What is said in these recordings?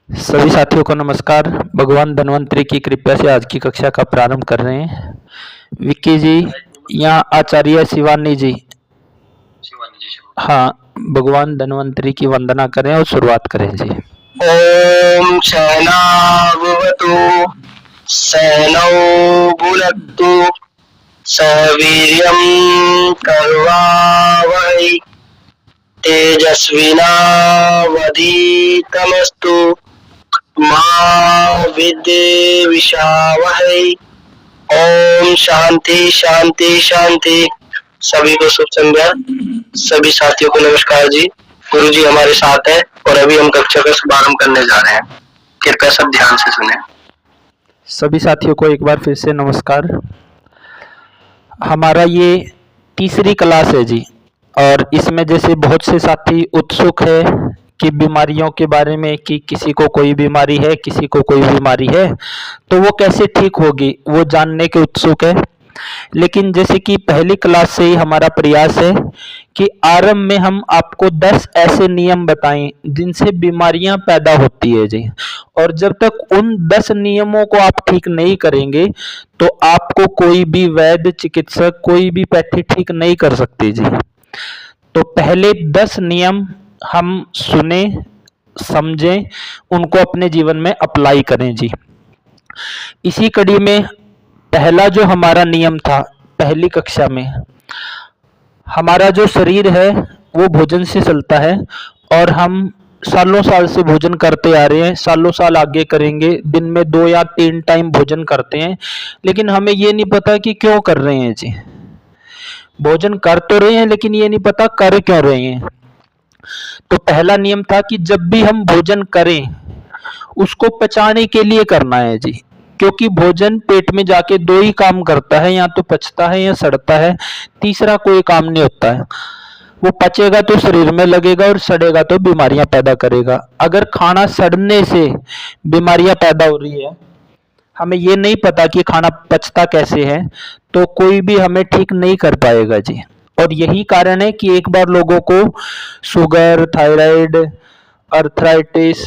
सभी साथियों को नमस्कार। भगवान धन्वंतरी की कृपा से आज की कक्षा का प्रारंभ कर रहे हैं। विक्की जी या आचार्य शिवानी जी, हाँ, भगवान धन्वंतरी की वंदना करें और शुरुआत करें जी। ओम सहनावतु सहनौ भुनक्तु सवीर्यं कर्वावहै तेजस्विनावधीतमस्तु मा विद्विषावहै। ओम शांति शांति शांति। सभी को शुभ संध्या। सभी साथियों को नमस्कार जी। गुरु जी हमारे साथ है और अभी हम कक्षा का शुभारंभ करने जा रहे हैं। कृपया सब ध्यान से सुने। सभी साथियों को एक बार फिर से नमस्कार। हमारा ये तीसरी क्लास है जी, और इसमें जैसे बहुत से साथी उत्सुक है कि बीमारियों के बारे में, कि किसी को कोई बीमारी है, किसी को कोई बीमारी है तो वो कैसे ठीक होगी, वो जानने के उत्सुक है। लेकिन जैसे कि पहली क्लास से ही हमारा प्रयास है कि आरंभ में हम आपको 10 ऐसे नियम बताएं जिनसे बीमारियां पैदा होती है जी, और जब तक उन 10 नियमों को आप ठीक नहीं करेंगे तो आपको कोई भी वैद्य चिकित्सक, कोई भी पैथी ठीक नहीं कर सकती जी। तो पहले 10 नियम हम सुने, समझें, उनको अपने जीवन में अप्लाई करें जी। इसी कड़ी में पहला जो हमारा नियम था पहली कक्षा में, हमारा जो शरीर है वो भोजन से चलता है, और हम सालों साल से भोजन करते आ रहे हैं, सालों साल आगे करेंगे। दिन में 2 या 3 टाइम भोजन करते हैं, लेकिन हमें ये नहीं पता कि क्यों कर रहे हैं जी। भोजन कर तो रहे हैं लेकिन ये नहीं पता कर क्यों रहे हैं। तो पहला नियम था कि जब भी हम भोजन करें उसको पचाने के लिए करना है जी, क्योंकि भोजन पेट में जाके 2 ही काम करता है, या तो पचता है या सड़ता है, तीसरा कोई काम नहीं होता है। वो पचेगा तो शरीर में लगेगा और सड़ेगा तो बीमारियां पैदा करेगा। अगर खाना सड़ने से बीमारियां पैदा हो रही है, हमें ये नहीं पता कि खाना पचता कैसे है, तो कोई भी हमें ठीक नहीं कर पाएगा जी। और यही कारण है कि एक बार लोगों को शुगर, थायराइड, अर्थराइटिस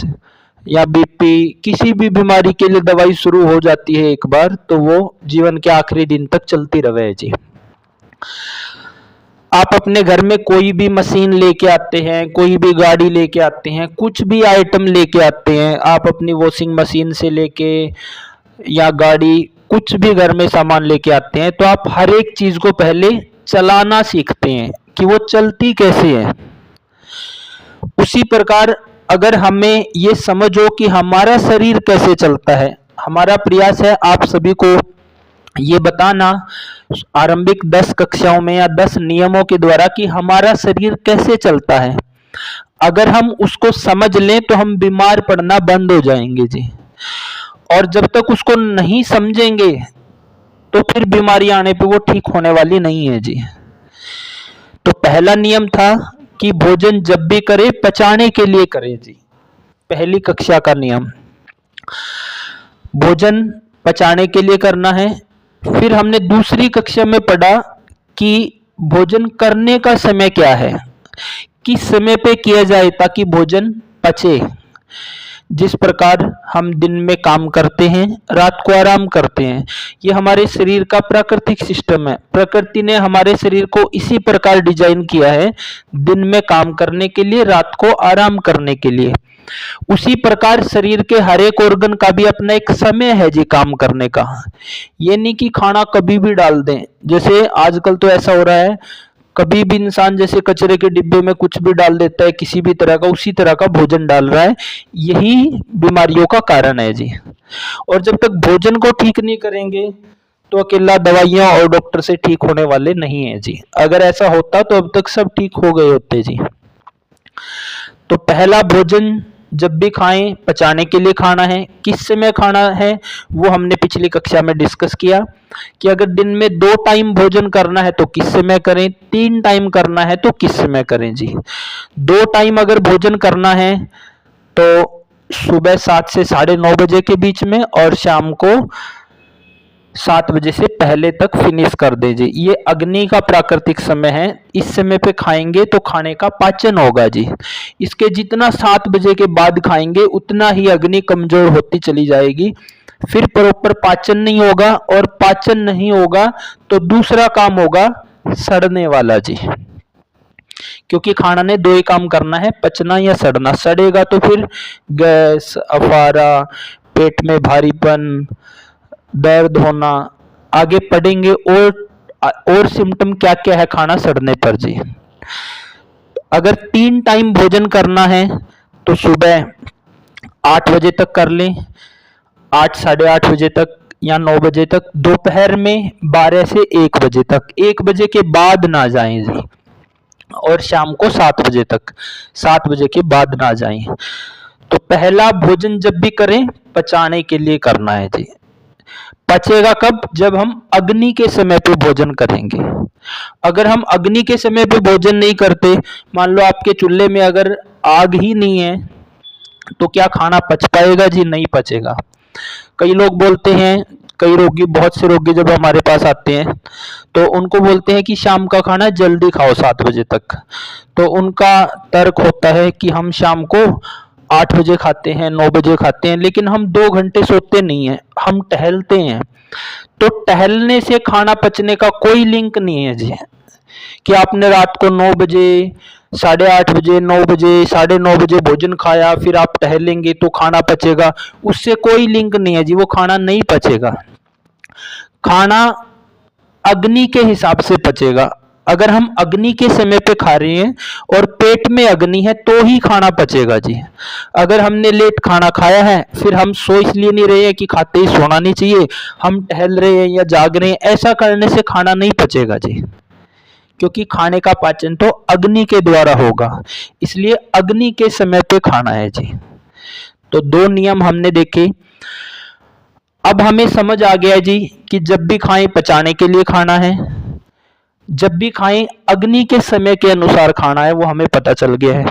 या बीपी, किसी भी बीमारी के लिए दवाई शुरू हो जाती है एक बार, तो वो जीवन के आखिरी दिन तक चलती रहे जी। आप अपने घर में कोई भी मशीन लेके आते हैं, कोई भी गाड़ी लेके आते हैं, कुछ भी आइटम लेके आते हैं, आप अपनी वॉशिंग मशीन से लेके या गाड़ी, कुछ भी घर में सामान लेके आते हैं, तो आप हर एक चीज को पहले चलाना सीखते हैं कि वो चलती कैसे है। उसी प्रकार अगर हमें ये समझो कि हमारा शरीर कैसे चलता है, हमारा प्रयास है आप सभी को ये बताना आरंभिक 10 कक्षाओं में या 10 नियमों के द्वारा कि हमारा शरीर कैसे चलता है। अगर हम उसको समझ लें तो हम बीमार पड़ना बंद हो जाएंगे जी, और जब तक उसको नहीं समझेंगे तो फिर बीमारी आने पे वो ठीक होने वाली नहीं है जी। तो पहला नियम था कि भोजन जब भी करे पचाने के लिए करे जी, पहली कक्षा का नियम। भोजन पचाने के लिए करना है। फिर हमने दूसरी कक्षा में पढ़ा कि भोजन करने का समय क्या है, किस समय पे किया जाए ताकि भोजन पचे। जिस प्रकार हम दिन में काम करते हैं, रात को आराम करते हैं, ये हमारे शरीर का प्राकृतिक सिस्टम है। प्रकृति ने हमारे शरीर को इसी प्रकार डिजाइन किया है, दिन में काम करने के लिए, रात को आराम करने के लिए। उसी प्रकार शरीर के हर एक ऑर्गन का भी अपना एक समय है जी काम करने का। ये नहीं कि खाना कभी भी डाल दें, जैसे आजकल तो ऐसा हो रहा है, कभी भी इंसान जैसे कचरे के डिब्बे में कुछ भी डाल देता है, किसी भी तरह का, उसी तरह का भोजन डाल रहा है। यही बीमारियों का कारण है जी। और जब तक भोजन को ठीक नहीं करेंगे तो अकेला दवाइयां और डॉक्टर से ठीक होने वाले नहीं है जी। अगर ऐसा होता तो अब तक सब ठीक हो गए होते जी। तो पहला, भोजन जब भी खाएं पचाने के लिए खाना है। किस समय खाना है वो हमने पिछली कक्षा में डिस्कस किया कि अगर दिन में 2 टाइम भोजन करना है तो किस समय करें, 3 टाइम करना है तो किस समय करें जी। 2 टाइम अगर भोजन करना है तो सुबह 7 से 9:30 बजे के बीच में, और शाम को 7 बजे से पहले तक फिनिश कर दें जी। ये अग्नि का प्राकृतिक समय है, इस समय पे खाएंगे तो खाने का पाचन होगा जी। इसके जितना 7 बजे के बाद खाएंगे उतना ही अग्नि कमजोर होती चली जाएगी, फिर प्रॉपर पाचन नहीं होगा, और पाचन नहीं होगा तो दूसरा काम होगा सड़ने वाला जी। क्योंकि खाना ने दो ही काम करना है, पचना या सड़ना। सड़ेगा तो फिर गैस, अफारा, पेट में भारीपन, दर्द होना, आगे पढ़ेंगे और सिम्टम क्या क्या है खाना सड़ने पर जी। अगर 3 टाइम भोजन करना है तो सुबह 8 बजे तक कर लें, 8 साढ़े 8 बजे तक या 9 बजे तक, दोपहर में 12 से 1 बजे तक, 1 बजे के बाद ना जाएं जी, और शाम को 7 बजे तक, 7 बजे के बाद ना जाएं। तो पहला भोजन जब भी करें पचाने के लिए करना है जी। पचेगा कब? जब हम अग्नि के समय पे भोजन करेंगे। अगर हम अग्नि के समय पे भोजन नहीं करते, मान लो आपके चूल्हे में अगर आग ही नहीं है, तो क्या खाना पच पाएगा जी? नहीं पचेगा। कई लोग बोलते हैं, कई रोगी, बहुत से रोगी जब हमारे पास आते हैं तो उनको बोलते हैं कि शाम का खाना जल्दी खाओ 7 बजे तक। तो उनका तर्क होता है कि हम शाम को 8 बजे खाते हैं, 9 बजे खाते हैं, लेकिन हम 2 घंटे सोते नहीं हैं, हम टहलते हैं। तो टहलने से खाना पचने का कोई लिंक नहीं है जी, कि आपने रात को 9 बजे, साढ़े 8 बजे, 9 बजे, साढ़े 9 बजे भोजन खाया, फिर आप टहलेंगे तो खाना पचेगा। उससे कोई लिंक नहीं है जी, वो खाना नहीं पचेगा। खाना अग्नि के हिसाब से पचेगा। अगर हम अग्नि के समय पे खा रहे हैं और पेट में अग्नि है तो ही खाना पचेगा जी। अगर हमने लेट खाना खाया है, फिर हम सो इसलिए नहीं रहे हैं कि खाते ही सोना नहीं चाहिए, हम टहल रहे हैं या जाग रहे हैं, ऐसा करने से खाना नहीं पचेगा जी। क्योंकि खाने का पाचन तो अग्नि के द्वारा होगा, इसलिए अग्नि के समय पे खाना है जी। तो 2 नियम हमने देखे। अब हमें समझ आ गया जी कि जब भी खाएं पचाने के लिए खाना है, जब भी खाएं अग्नि के समय के अनुसार खाना है, वो हमें पता चल गया है।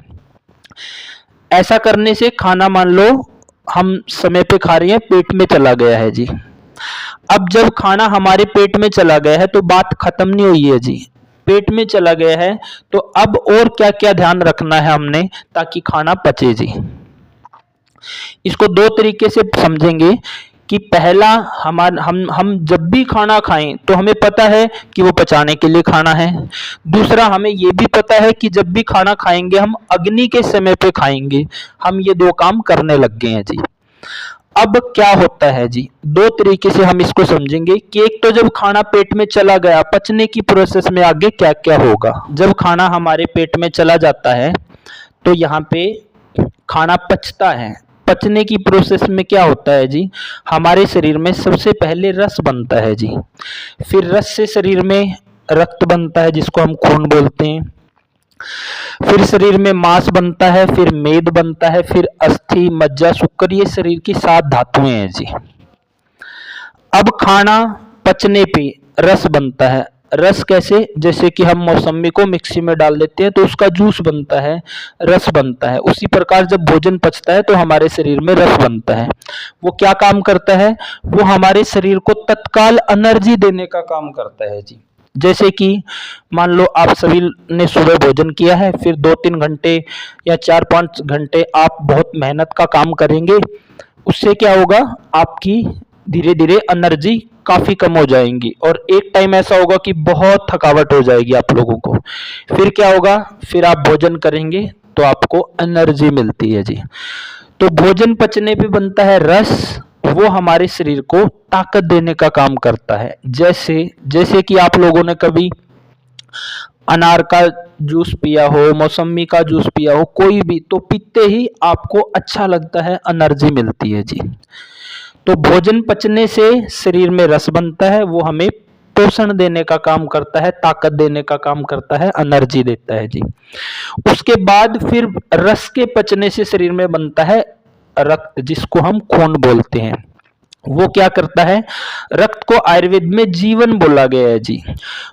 ऐसा करने से खाना, मान लो हम समय पे खा रहे हैं, पेट में चला गया है जी। अब जब खाना हमारे पेट में चला गया है तो बात खत्म नहीं हुई है जी। पेट में चला गया है तो अब और क्या क्या ध्यान रखना है हमने ताकि खाना पचे जी। इसको 2 तरीके से समझेंगे कि पहला, हम जब भी खाना खाएं तो हमें पता है कि वो पचाने के लिए खाना है। दूसरा, हमें ये भी पता है कि जब भी खाना खाएंगे हम अग्नि के समय पे खाएंगे। हम ये 2 काम करने लग गए हैं जी। अब क्या होता है जी, 2 तरीके से हम इसको समझेंगे कि एक तो जब खाना पेट में चला गया, पचने की प्रोसेस में आगे क्या क्या होगा। जब खाना हमारे पेट में चला जाता है तो यहाँ पे खाना पचता है। पचने की प्रोसेस में क्या होता है जी, हमारे शरीर में सबसे पहले रस बनता है जी, फिर रस से शरीर में रक्त बनता है जिसको हम खून बोलते हैं, फिर शरीर में मांस बनता है, फिर मेद बनता है, फिर अस्थि, मज्जा, शुक्र, ये शरीर की 7 धातुएं हैं जी। अब खाना पचने पे रस बनता है। रस कैसे? जैसे कि हम मौसमी को मिक्सी में डाल देते हैं तो उसका जूस बनता है, रस बनता है। उसी प्रकार जब भोजन पचता है तो हमारे शरीर में रस बनता है। वो क्या काम करता है? वो हमारे शरीर को तत्काल एनर्जी देने का काम करता है जी। जैसे कि मान लो आप सभी ने सुबह भोजन किया है, फिर 2-3 घंटे या 4-5 घंटे आप बहुत मेहनत का काम करेंगे, उससे क्या होगा, आपकी धीरे धीरे एनर्जी काफी कम हो जाएंगी और एक टाइम ऐसा होगा कि बहुत थकावट हो जाएगी आप लोगों को। फिर क्या होगा, फिर आप भोजन करेंगे तो आपको एनर्जी मिलती है जी। तो भोजन पचने पे बनता है रस, वो हमारे शरीर को ताकत देने का काम करता है। जैसे कि आप लोगों ने कभी अनार का जूस पिया हो, मौसमी का जूस पिया हो, कोई भी, तो पीते ही आपको अच्छा लगता है, एनर्जी मिलती है जी। तो भोजन पचने से शरीर में रस बनता है, वो हमें पोषण देने का काम करता है, ताकत देने का काम करता है, एनर्जी देता है जी। उसके बाद फिर रस के पचने से शरीर में बनता है रक्त, जिसको हम खून बोलते हैं। वो क्या करता है, रक्त को आयुर्वेद में जीवन बोला गया है जी।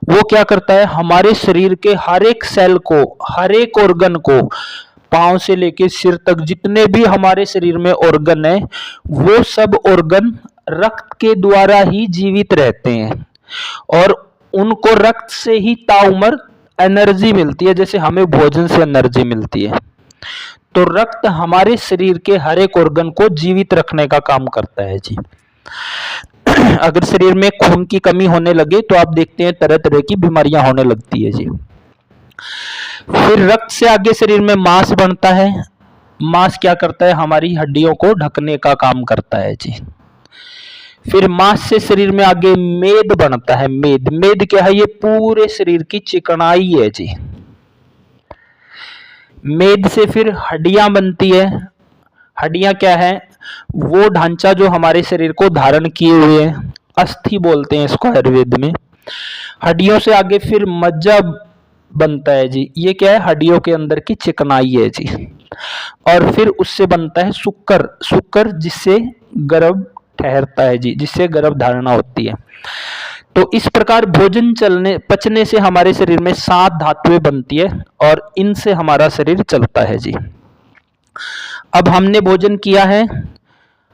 वो क्या करता है, हमारे शरीर के हर एक सेल को, हर एक ऑर्गन को, पांव से लेके सिर तक जितने भी हमारे शरीर में ऑर्गन है, वो सब ऑर्गन रक्त के द्वारा ही जीवित रहते हैं और उनको रक्त से ही ताउम्र एनर्जी मिलती है, जैसे हमें भोजन से एनर्जी मिलती है। तो रक्त हमारे शरीर के हर एक ऑर्गन को जीवित रखने का काम करता है जी। अगर शरीर में खून की कमी होने लगे तो आप देखते हैं तरह तरह की बीमारियां होने लगती है जी। फिर रक्त से आगे शरीर में मांस बनता है। मांस क्या करता है? हमारी हड्डियों को ढकने का काम करता है जी। फिर मांस से शरीर में आगे मेद बनता है। मेद, मेद क्या है? ये पूरे शरीर की चिकनाई है जी। मेद से फिर हड्डियां बनती है। हड्डियां क्या है? वो ढांचा जो हमारे शरीर को धारण किए हुए है, अस्थि बोलते हैं इसको आयुर्वेद में। हड्डियों से आगे फिर मज्जा बनता है जी। ये क्या है? हड्डियों के अंदर की चिकनाई है जी। और फिर उससे बनता है शुक्र, शुक्र जिससे गर्भ ठहरता है जी, जिससे गर्भ धारणा होती है। तो इस प्रकार भोजन पचने से हमारे शरीर में 7 धातुएं बनती है और इनसे हमारा शरीर चलता है जी। अब हमने भोजन किया है,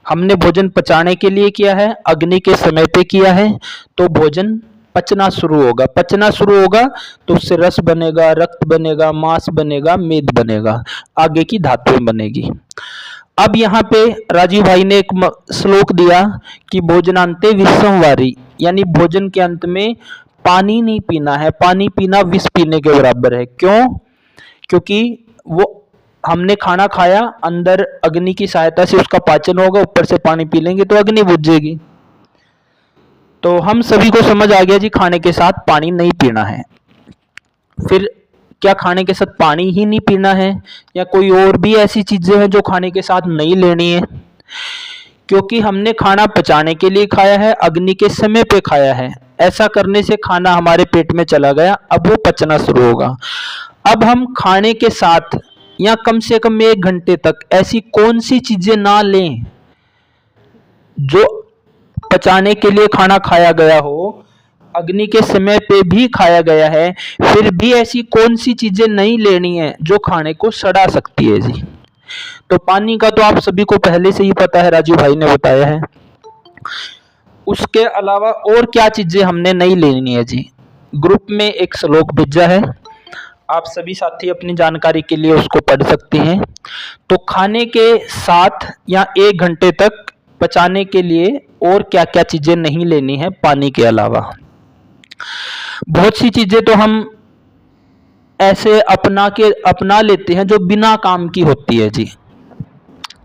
हमने भोजन पचाने के लिए किया है, अग्नि के समय पे किया है, तो भोजन पचना शुरू होगा। पचना शुरू होगा तो उससे रस बनेगा, रक्त बनेगा, मांस बनेगा, मेद बनेगा, आगे की धातुएं बनेगी। अब यहाँ पे राजीव भाई ने एक श्लोक दिया कि भोजनांते विषमवारी, यानी भोजन के अंत में पानी नहीं पीना है। पानी पीना विष पीने के बराबर है। क्यों? क्योंकि वो हमने खाना खाया, अंदर अग्नि की सहायता से उसका पाचन होगा, ऊपर से पानी पी लेंगे तो अग्नि बुझ जाएगी। तो हम सभी को समझ आ गया जी, खाने के साथ पानी नहीं पीना है। फिर क्या खाने के साथ पानी ही नहीं पीना है, या कोई और भी ऐसी चीजें हैं जो खाने के साथ नहीं लेनी है? क्योंकि हमने खाना पचाने के लिए खाया है, अग्नि के समय पे खाया है। ऐसा करने से खाना हमारे पेट में चला गया, अब वो पचना शुरू होगा। अब हम खाने के साथ या कम से कम 1 घंटे तक ऐसी कौन सी चीजें ना लें जो पचाने के लिए खाना खाया गया हो, अग्नि के समय पे भी खाया गया है, फिर भी ऐसी कौन सी चीजें नहीं लेनी है जो खाने को सड़ा सकती है जी। तो पानी का तो आप सभी को पहले से ही पता है, राजू भाई ने बताया है। उसके अलावा और क्या चीजें हमने नहीं लेनी है जी। ग्रुप में एक श्लोक भेजा है, आप सभी साथी अपनी जानकारी के लिए उसको पढ़ सकते हैं। तो खाने के साथ या 1 घंटे तक पचाने के लिए और क्या क्या चीजें नहीं लेनी है पानी के अलावा। बहुत सी चीजें तो हम ऐसे अपना लेते हैं जो बिना काम की होती है जी।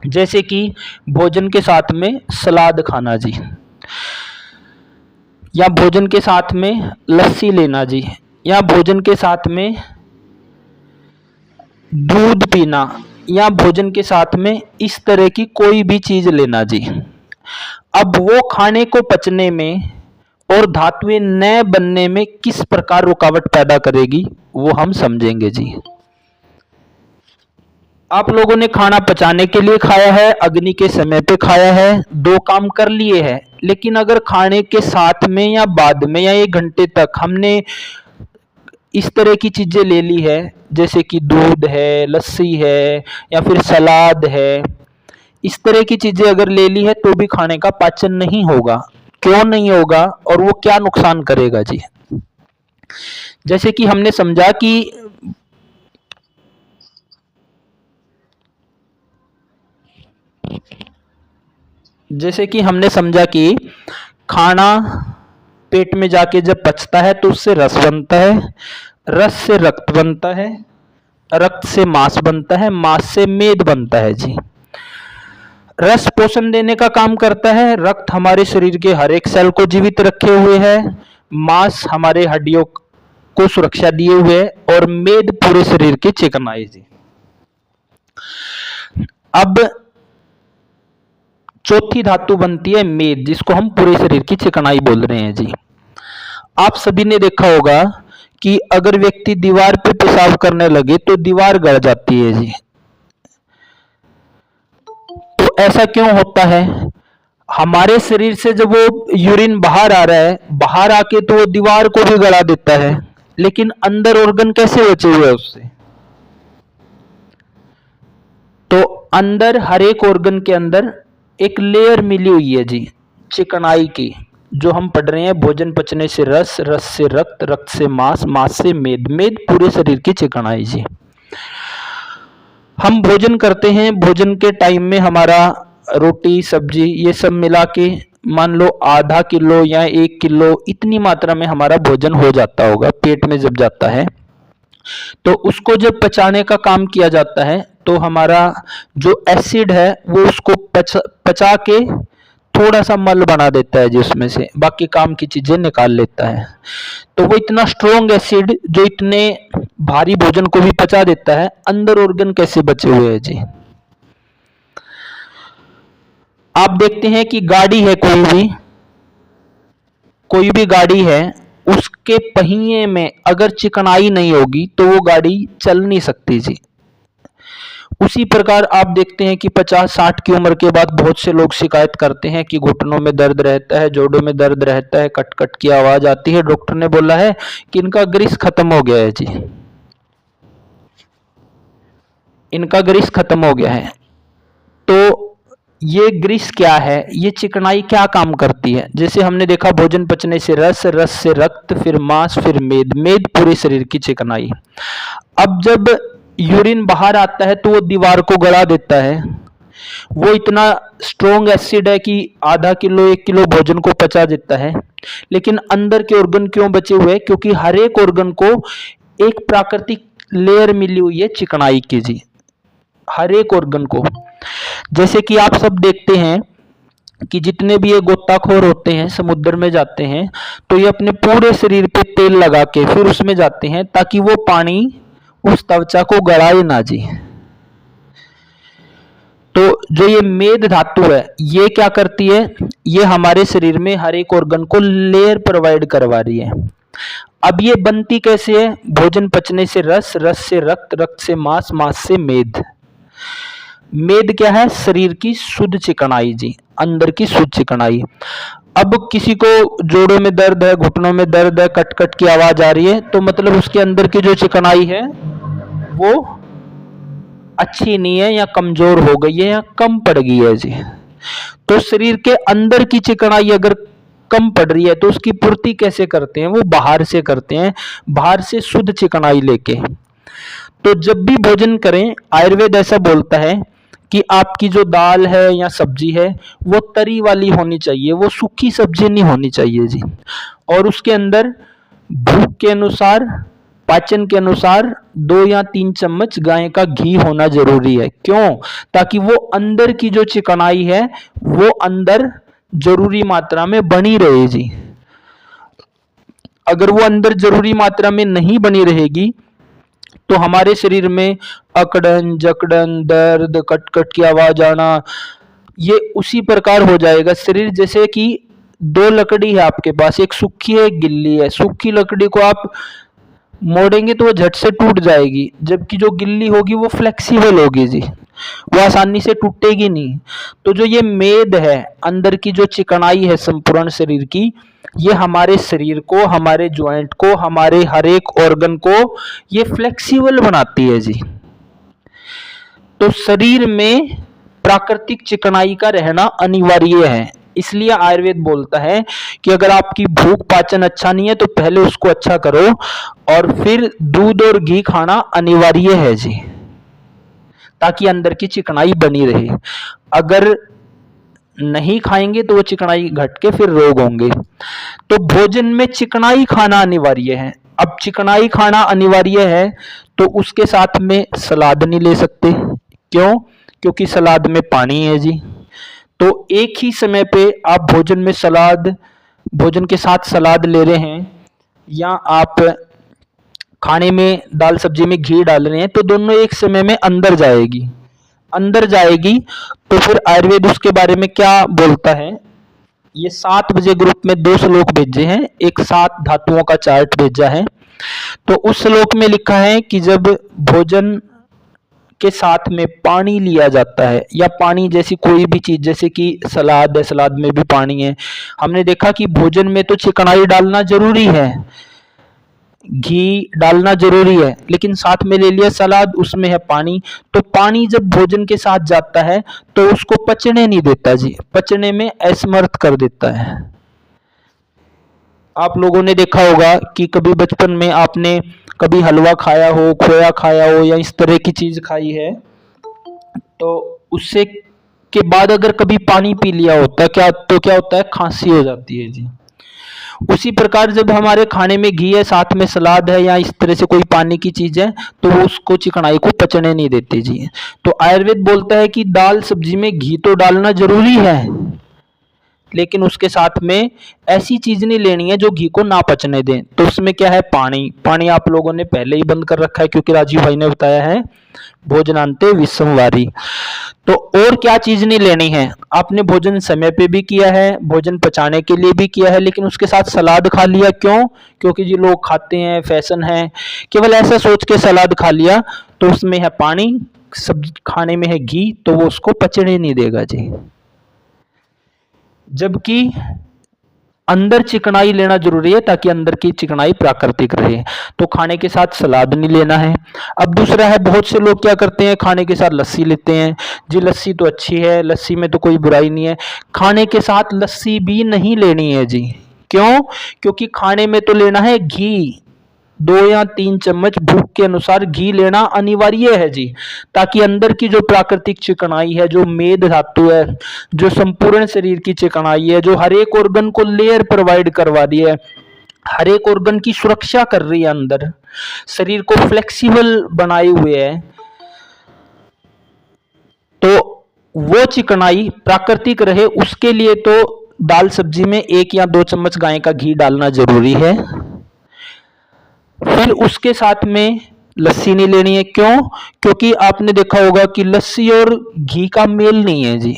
जैसे कि भोजन के साथ में सलाद खाना जी, या भोजन के साथ में लस्सी लेना जी, या भोजन के साथ में दूध पीना, या भोजन के साथ में इस तरह की कोई भी चीज लेना जी। अब वो खाने को पचने में और धातुएं नए बनने में किस प्रकार रुकावट पैदा करेगी वो हम समझेंगे जी। आप लोगों ने खाना पचाने के लिए खाया है, अग्नि के समय पे खाया है, 2 काम कर लिए हैं। लेकिन अगर खाने के साथ में या बाद में या 1 घंटे तक हमने इस तरह की चीजें ले ली है, जैसे कि दूध है, लस्सी है, या फिर सलाद है, इस तरह की चीजें अगर ले ली है तो भी खाने का पाचन नहीं होगा। क्यों नहीं होगा और वो क्या नुकसान करेगा जी? जैसे कि हमने समझा कि खाना पेट में जाके जब पचता है तो उससे रस बनता है, रस से रक्त बनता है, रक्त से मांस बनता है, मांस से मेद बनता है जी। रस पोषण देने का काम करता है, रक्त हमारे शरीर के हर एक सेल को जीवित रखे हुए है, मांस हमारे हड्डियों को सुरक्षा दिए हुए है, और मेद पूरे शरीर की चिकनाई जी। अब चौथी धातु बनती है मेद, जिसको हम पूरे शरीर की चिकनाई बोल रहे हैं जी। आप सभी ने देखा होगा कि अगर व्यक्ति दीवार पे पेशाब करने लगे तो दीवार गड़ जाती है जी। तो ऐसा क्यों होता है? हमारे शरीर से जब वो यूरिन बाहर आ रहा है, बाहर आके तो वो दीवार को भी गड़ा देता है, लेकिन अंदर ऑर्गन कैसे बचे हुए हैं उससे? तो अंदर हर एक ऑर्गन के अंदर एक लेयर मिली हुई है जी, चिकनाई की, जो हम पढ़ रहे हैं, भोजन पचने से रस, रस से रक्त, रक्त से मांस, मांस से मेद, मेद पूरे शरीर की चिकनाई जी। हम भोजन करते हैं, भोजन के टाइम में हमारा रोटी सब्जी ये सब मिला के मान लो आधा किलो या 1 किलो इतनी मात्रा में हमारा भोजन हो जाता होगा पेट में जब जाता है। तो उसको जब पचाने का काम किया जाता है तो हमारा जो एसिड है वो उसको पचा के थोड़ा सा मल बना देता है जी, उसमें से बाकी काम की चीजें निकाल लेता है। तो वो इतना स्ट्रोंग एसिड जो इतने भारी भोजन को भी पचा देता है, अंदर ऑर्गन कैसे बचे हुए हैं जी। आप देखते हैं कि गाड़ी है, कोई भी गाड़ी है, उसके पहिए में अगर चिकनाई नहीं होगी तो वो गाड़ी चल नहीं सकती जी। उसी प्रकार आप देखते हैं कि 50-60 की उम्र के बाद बहुत से लोग शिकायत करते हैं कि घुटनों में दर्द रहता है, जोड़ों में दर्द रहता है, कट कट की आवाज आती है, डॉक्टर ने बोला है कि इनका ग्रीस खत्म हो गया है जी, इनका ग्रीस खत्म हो गया है। तो ये ग्रीस क्या है, ये चिकनाई क्या काम करती है। जैसे हमने देखा भोजन पचने से रस, रस से रक्त, फिर मांस, फिर मेद, मेद पूरे शरीर की चिकनाई। अब जब यूरिन बाहर आता है तो वो दीवार को गला देता है, वो इतना स्ट्रोंग एसिड है कि आधा किलो 1 किलो भोजन को पचा देता है। लेकिन अंदर के ऑर्गन क्यों बचे हुए, क्योंकि हर एक ऑर्गन को एक प्राकृतिक लेयर मिली हुई है चिकनाई की जी, हर एक ऑर्गन को। जैसे कि आप सब देखते हैं कि जितने भी ये गोताखोर होते हैं समुद्र में जाते हैं तो ये अपने पूरे शरीर पे तेल लगा के फिर उसमें जाते हैं ताकि वो पानी उस त्वचा को गलाए ना जी। तो जो ये मेद धातु है ये क्या करती है, ये हमारे शरीर में हर एक ऑर्गन को लेयर प्रोवाइड करवा रही है। अब ये बनती कैसे है, भोजन पचने से रस, रस से रक्त, रक्त से मांस, मांस से मेद। मेद क्या है, शरीर की शुद्ध चिकनाई जी, अंदर की शुद्ध चिकनाई। अब किसी को जोड़ों में दर्द है, घुटनों में दर्द है, कट कट की आवाज आ रही है, तो मतलब उसके अंदर की जो चिकनाई है वो अच्छी नहीं है या कमजोर हो गई है या कम पड़ गई है जी। तो शरीर के अंदर की चिकनाई अगर कम पड़ रही है तो उसकी पूर्ति कैसे करते हैं, वो बाहर से करते हैं, बाहर से शुद्ध चिकनाई लेके। तो जब भी भोजन करें, आयुर्वेद ऐसा बोलता है कि आपकी जो दाल है या सब्जी है वो तरी वाली होनी चाहिए, वो सूखी सब्जी नहीं होनी चाहिए जी। और उसके अंदर भूख के अनुसार, पाचन के अनुसार 2 या 3 चम्मच गाय का घी होना जरूरी है। क्यों, ताकि वो अंदर की जो चिकनाई है वो अंदर जरूरी मात्रा में बनी रहे जी। अगर वो अंदर जरूरी मात्रा में नहीं बनी रहेगी तो हमारे शरीर में अकड़न, जकड़न, दर्द, कट-कट की आवाज आना, ये उसी प्रकार हो जाएगा। शरीर जैसे कि 2 लकड़ी है आपके पास, एक सूखी है एक गिल्ली है। सूखी लकड़ी को आप मोड़ेंगे तो वो झट से टूट जाएगी, जबकि जो गिल्ली होगी वो फ्लेक्सिबल होगी जी, वो आसानी से टूटेगी नहीं। तो जो ये मेद है, अंदर की जो चिकनाई है संपूर्ण शरीर की, ये हमारे शरीर को, हमारे ज्वाइंट को, हमारे हर एक ऑर्गन को ये फ्लेक्सिबल बनाती है जी। तो शरीर में प्राकृतिक चिकनाई का रहना अनिवार्य है। इसलिए आयुर्वेद बोलता है कि अगर आपकी भूख पाचन अच्छा नहीं है तो पहले उसको अच्छा करो और फिर दूध और घी खाना अनिवार्य है जी, ताकि अंदर की चिकनाई बनी रहे। अगर नहीं खाएंगे तो वो चिकनाई घट के फिर रोग होंगे। तो भोजन में चिकनाई खाना अनिवार्य है। अब चिकनाई खाना अनिवार्य है तो उसके साथ में सलाद नहीं ले सकते। क्यों, क्योंकि सलाद में पानी है जी। तो एक ही समय पे आप भोजन में सलाद, भोजन के साथ सलाद ले रहे हैं या आप खाने में दाल सब्जी में घी डाल रहे हैं तो दोनों एक समय में अंदर जाएगी। तो फिर आयुर्वेद उसके बारे में क्या बोलता है, ये 7 बजे ग्रुप में 2 श्लोक भेजे हैं, एक 7 धातुओं का चार्ट भेजा है। तो उस श्लोक में लिखा है कि जब भोजन के साथ में पानी लिया जाता है या पानी जैसी कोई भी चीज, जैसे कि सलाद है, सलाद में भी पानी है। हमने देखा कि भोजन में तो चिकनाई डालना जरूरी है, घी डालना जरूरी है, लेकिन साथ में ले लिया सलाद, उसमें है पानी। तो पानी जब भोजन के साथ जाता है तो उसको पचने नहीं देता जी, पचने में असमर्थ कर देता है। आप लोगों ने देखा होगा कि कभी बचपन में आपने कभी हलवा खाया हो, खोया खाया हो या इस तरह की चीज खाई है, तो उससे के बाद अगर कभी पानी पी लिया होता क्या होता है, खांसी हो जाती है जी। उसी प्रकार जब हमारे खाने में घी है, साथ में सलाद है या इस तरह से कोई पानी की चीज है, तो वो उसको चिकनाई को पचने नहीं देती जी। तो आयुर्वेद बोलता है कि दाल सब्जी में घी तो डालना जरूरी है, लेकिन उसके साथ में ऐसी चीज नहीं लेनी है जो घी को ना पचने दें। तो उसमें क्या है, पानी। पानी आप लोगों ने पहले ही बंद कर रखा है, क्योंकि राजीव भाई ने बताया है भोजनांते विषमवारी। तो और क्या चीज नहीं लेनी है, आपने भोजन समय पे भी किया है, भोजन पचाने के लिए भी किया है, लेकिन उसके साथ सलाद खा लिया। क्यों? क्योंकि जी लोग खाते हैं, फैशन है, केवल ऐसा सोच के सलाद खा लिया, तो उसमें है पानी, सब्जी खाने में है घी, तो वो उसको पचने नहीं देगा जी। जबकि अंदर चिकनाई लेना जरूरी है, ताकि अंदर की चिकनाई प्राकृतिक रहे। तो खाने के साथ सलाद नहीं लेना है। अब दूसरा है, बहुत से लोग क्या करते हैं, खाने के साथ लस्सी लेते हैं जी। लस्सी तो अच्छी है, लस्सी में तो कोई बुराई नहीं है, खाने के साथ लस्सी भी नहीं लेनी है जी। क्यों? क्योंकि खाने में तो लेना है घी, 2 या 3 चम्मच भूख के अनुसार घी लेना अनिवार्य है जी, ताकि अंदर की जो प्राकृतिक चिकनाई है, जो मेद धातु है, जो संपूर्ण शरीर की चिकनाई है, जो हर एक ऑर्गन को लेयर प्रोवाइड करवा रही है, हर एक ऑर्गन की सुरक्षा कर रही है, अंदर शरीर को फ्लेक्सिबल बनाए हुए है, तो वो चिकनाई प्राकृतिक रहे, उसके लिए तो दाल सब्जी में 1 या 2 चम्मच गाय का घी डालना जरूरी है। फिर उसके साथ में लस्सी नहीं लेनी है। क्यों? क्योंकि आपने देखा होगा कि लस्सी और घी का मेल नहीं है जी।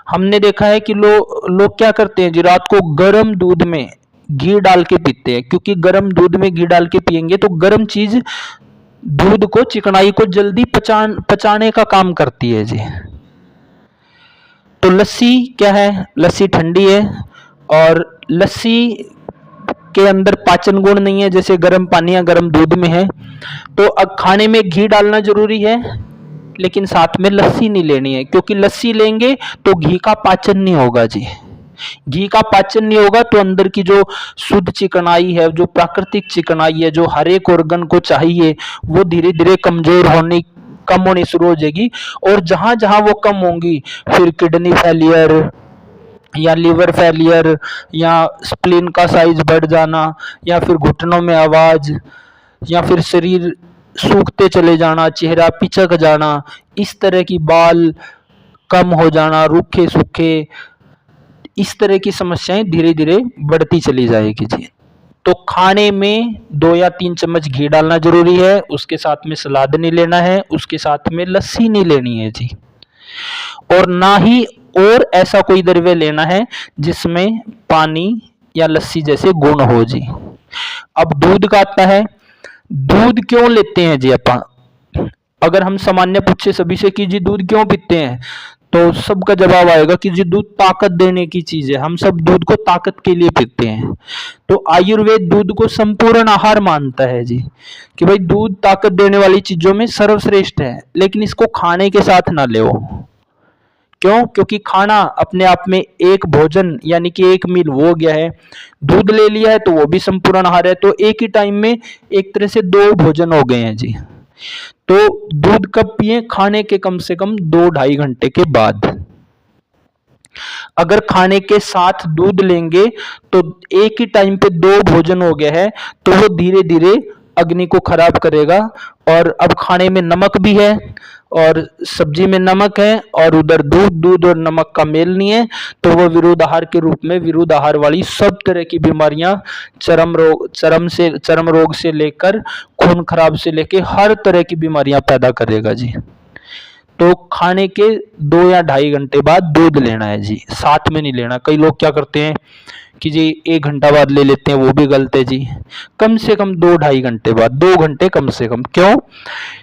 हमने देखा है कि लोग क्या करते हैं जी, रात को गर्म दूध में घी डाल के पीते हैं, क्योंकि गर्म दूध में घी डाल के पियेंगे तो गर्म चीज दूध को, चिकनाई को जल्दी पचाने का काम करती है जी। तो लस्सी क्या है, लस्सी ठंडी है, और लस्सी के अंदर पाचन गुण नहीं है, जैसे गर्म पानी या गर्म दूध में है। तो अब खाने में घी डालना जरूरी है, लेकिन साथ में लस्सी नहीं लेनी है, क्योंकि लस्सी लेंगे तो घी का पाचन नहीं होगा जी। घी का पाचन नहीं होगा तो अंदर की जो शुद्ध चिकनाई है, जो प्राकृतिक चिकनाई है, जो हर एक ऑर्गन को चाहिए, वो धीरे धीरे कम होनी शुरू हो जाएगी। और जहां जहां वो कम होंगी, फिर किडनी फेलियर या लीवर फेलियर या स्प्लीन का साइज बढ़ जाना, या फिर घुटनों में आवाज, या फिर शरीर सूखते चले जाना, चेहरा पिचक जाना, इस तरह की बाल कम हो जाना, रूखे सूखे, इस तरह की समस्याएं धीरे धीरे बढ़ती चली जाएगी जी। तो खाने में 2 या 3 चम्मच घी डालना जरूरी है, उसके साथ में सलाद नहीं लेना है, उसके साथ में लस्सी नहीं लेनी है जी, और ना ही और ऐसा कोई द्रव्य लेना है जिसमें पानी या लस्सी जैसे गुण हो जी। अब दूध का आता है, दूध क्यों लेते हैं जी अपन? अगर हम सामान्य पूछे सभी से कि जी दूध क्यों पीते हैं, तो सबका जवाब आएगा कि जी दूध ताकत देने की चीज है, हम सब दूध को ताकत के लिए पीते हैं। तो आयुर्वेद दूध को संपूर्ण आहार मानता है जी, कि भाई दूध ताकत देने वाली चीजों में सर्वश्रेष्ठ है, लेकिन इसको खाने के साथ ना ले। क्यों? क्योंकि खाना अपने आप में एक भोजन यानी कि एक मील वो हो गया है, दूध ले लिया है तो वो भी संपूर्ण आहार है, तो एक ही टाइम में एक तरह से 2 भोजन हो गए हैं जी। तो दूध कब पिए? खाने के कम से कम 2-2.5 घंटे के बाद। अगर खाने के साथ दूध लेंगे तो एक ही टाइम पे 2 भोजन हो गया है, तो वो धीरे धीरे अग्नि को खराब करेगा। और अब खाने में नमक भी है और सब्जी में नमक है, और उधर दूध और नमक का मेल नहीं है, तो वो विरुद्ध आहार के रूप में विरुद्ध आहार वाली सब तरह की बीमारियां, चर्म रोग से लेकर खून खराब से लेकर हर तरह की बीमारियां पैदा करेगा जी। तो खाने के 2 या 2.5 घंटे बाद दूध लेना है जी, साथ में नहीं लेना। कई लोग क्या करते हैं कि जी 1 घंटा बाद ले लेते हैं, वो भी गलत है जी। कम से कम 2-2.5 घंटे बाद, 2 घंटे कम से कम। क्यों?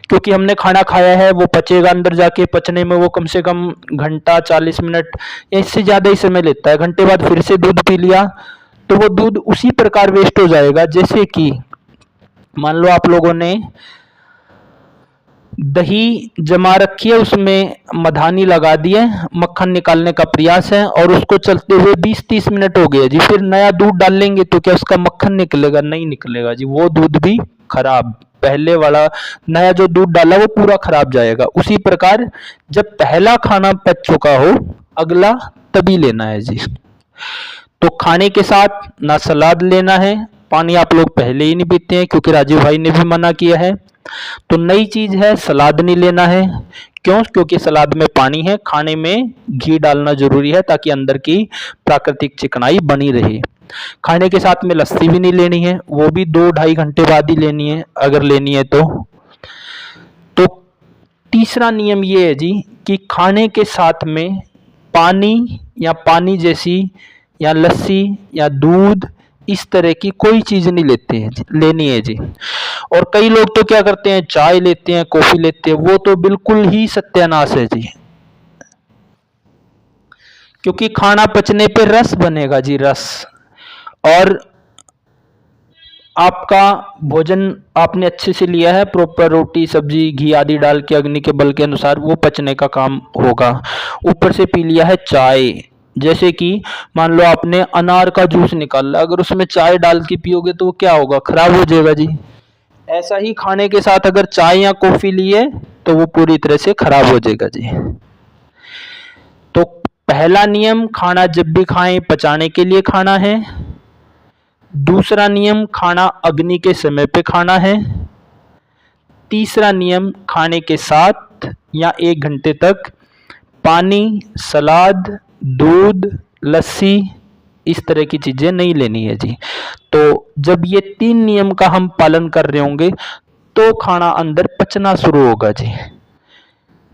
क्योंकि हमने खाना खाया है, वो पचेगा, अंदर जाके पचने में वो कम से कम घंटा 40 मिनट या इससे ज्यादा ही समय लेता है। घंटे बाद फिर से दूध पी लिया तो वो दूध उसी प्रकार वेस्ट हो जाएगा जैसे कि मान लो आप लोगों ने दही जमा रखी है, उसमें मधानी लगा दिए, मक्खन निकालने का प्रयास है और उसको चलते हुए 20-30 मिनट हो गए जी। फिर नया दूध डालेंगे तो क्या उसका मक्खन निकलेगा? नहीं निकलेगा जी, वो दूध भी खराब, पहले वाला नया जो दूध डाला वो पूरा खराब जाएगा। उसी प्रकार जब पहला खाना पच चुका हो, अगला तभी लेना है जी। तो खाने के साथ ना सलाद लेना है, पानी आप लोग पहले ही नहीं पीते हैं क्योंकि राजीव भाई ने भी मना किया है। तो नई चीज है, सलाद नहीं लेना है। क्यों? क्योंकि सलाद में पानी है, खाने में घी डालना जरूरी है ताकि अंदर की प्राकृतिक चिकनाई बनी रहे। खाने के साथ में लस्सी भी नहीं लेनी है, वो भी 2-2.5 घंटे बाद ही लेनी है अगर लेनी है तो तीसरा नियम ये है जी कि खाने के साथ में पानी या पानी जैसी या लस्सी या दूध इस तरह की कोई चीज नहीं लेनी है जी। और कई लोग तो क्या करते हैं, चाय लेते हैं, कॉफी लेते हैं, वो तो बिल्कुल ही सत्यानाश है जी। क्योंकि खाना पचने पे रस बनेगा जी, रस। और आपका भोजन आपने अच्छे से लिया है, प्रॉपर रोटी सब्जी घी आदि डाल के अग्नि के बल के अनुसार वो पचने का काम होगा। ऊपर से पी लिया है चाय, जैसे कि मान लो आपने अनार का जूस निकाला, अगर उसमें चाय डाल के पियोगे तो वो क्या होगा? खराब हो जाएगा जी। ऐसा ही खाने के साथ अगर चाय या कॉफी लिए तो वो पूरी तरह से खराब हो जाएगा जी। तो पहला नियम, खाना जब भी खाएं पचाने के लिए खाना है। दूसरा नियम, खाना अग्नि के समय पे खाना है। तीसरा नियम, खाने के साथ या 1 घंटे तक पानी, सलाद, दूध, लस्सी इस तरह की चीजें नहीं लेनी है जी। तो जब ये 3 नियम का हम पालन कर रहे होंगे तो खाना अंदर पचना शुरू होगा जी।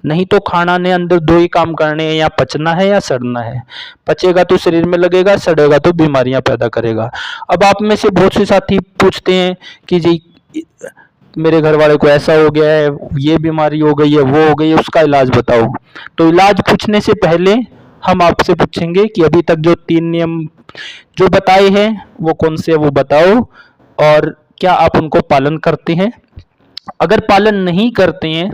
नहीं तो खाना ने अंदर 2 ही काम करने हैं, या पचना है या सड़ना है। पचेगा तो शरीर में लगेगा, सड़ेगा तो बीमारियां पैदा करेगा। अब आप में से बहुत से साथी पूछते हैं कि जी मेरे घर वाले को ऐसा हो गया है, ये बीमारी हो गई है, वो हो गई है, उसका इलाज बताओ। तो इलाज पूछने से पहले हम आपसे पूछेंगे कि अभी तक जो 3 नियम जो बताए हैं वो कौन से है वो बताओ, और क्या आप उनको पालन करते हैं। अगर पालन नहीं करते हैं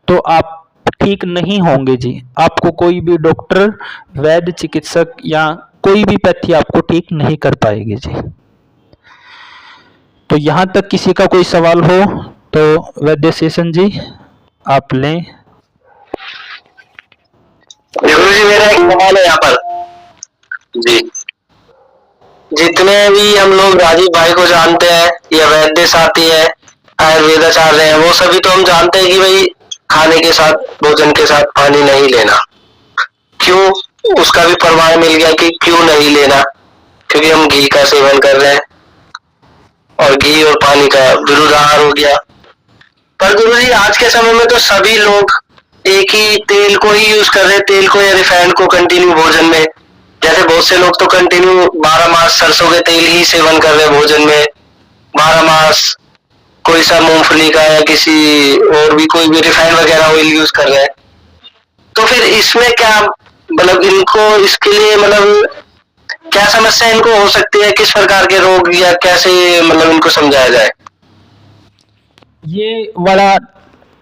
तो आप ठीक नहीं होंगे जी। आपको कोई भी डॉक्टर, वैद्य, चिकित्सक या कोई भी पैथी आपको ठीक नहीं कर पाएगी जी। तो यहाँ तक किसी का कोई सवाल हो तो वैद्य शेषन जी आप लें। गुरु जी मेरा एक सवाल है यहाँ पर जी। जितने भी हम लोग राजीव भाई को जानते हैं या वैद्य साथी है, आयुर्वेदाचार्य हैं, वो सभी तो हम जानते हैं कि भाई खाने के साथ, भोजन के साथ पानी नहीं लेना। क्यों? उसका भी प्रमाण मिल गया कि क्यों नहीं लेना, क्योंकि हम घी का सेवन कर रहे हैं और घी और पानी का विरुद्धाहार हो गया। पर गुरु जी आज के समय में तो सभी लोग एक ही तेल को ही यूज कर रहे हैं, तेल को या रिफाइंड को कंटिन्यू भोजन में। जैसे बहुत से लोग तो कंटिन्यू 12 मास सरसों के तेल ही सेवन कर रहे हैं भोजन में, 12 मास कोई सा मूंगफली का या किसी और भी कोई भी रिफाइंड वगैरह ऑयल यूज कर रहे हैं। तो फिर इसमें क्या मतलब इनको, इसके लिए मतलब क्या समस्या इनको हो सकती है, किस प्रकार के रोग, या कैसे मतलब इनको समझाया जाए? ये वाला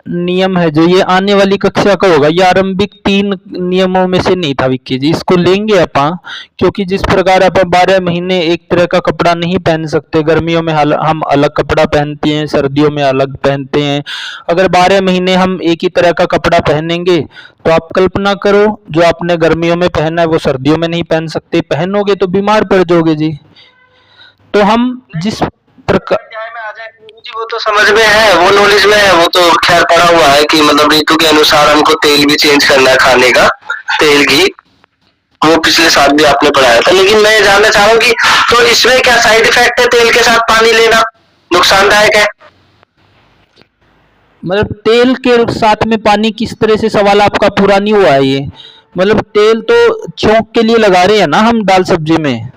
नियम है जो ये आने वाली कक्षा का होगा, ये आरंभिक 3 नियमों में से नहीं था विक्की जी। इसको लेंगे अपन, क्योंकि जिस प्रकार अपन 12 महीने एक तरह का कपड़ा नहीं पहन सकते। गर्मियों में हम अलग कपड़ा पहनते हैं, सर्दियों में अलग पहनते हैं। अगर 12 महीने हम एक ही तरह का कपड़ा पहनेंगे तो आप कल्पना करो जो आपने गर्मियों में पहना है वो सर्दियों में नहीं पहन सकते, पहनोगे तो बीमार पड़ जाओगे जी। तो हम जिस प्रकार, वो तो समझ में है, वो नॉलेज में है, वो तो खैर पड़ा हुआ है कि मतलब ऋतु के अनुसार हमको तेल भी चेंज करना है खाने का, तेल घी, वो पिछले साल भी आपने पढ़ाया था। लेकिन मैं जानना चाह रहा हूँ कि तो इसमें क्या साइड इफेक्ट है तेल के साथ पानी लेना, नुकसानदायक है? मतलब तेल के साथ में पानी किस तरह से, सवाल आपका पूरा नहीं हुआ है ये। मतलब तेल तो चौंक के लिए लगा रहे हैं ना हम दाल सब्जी में,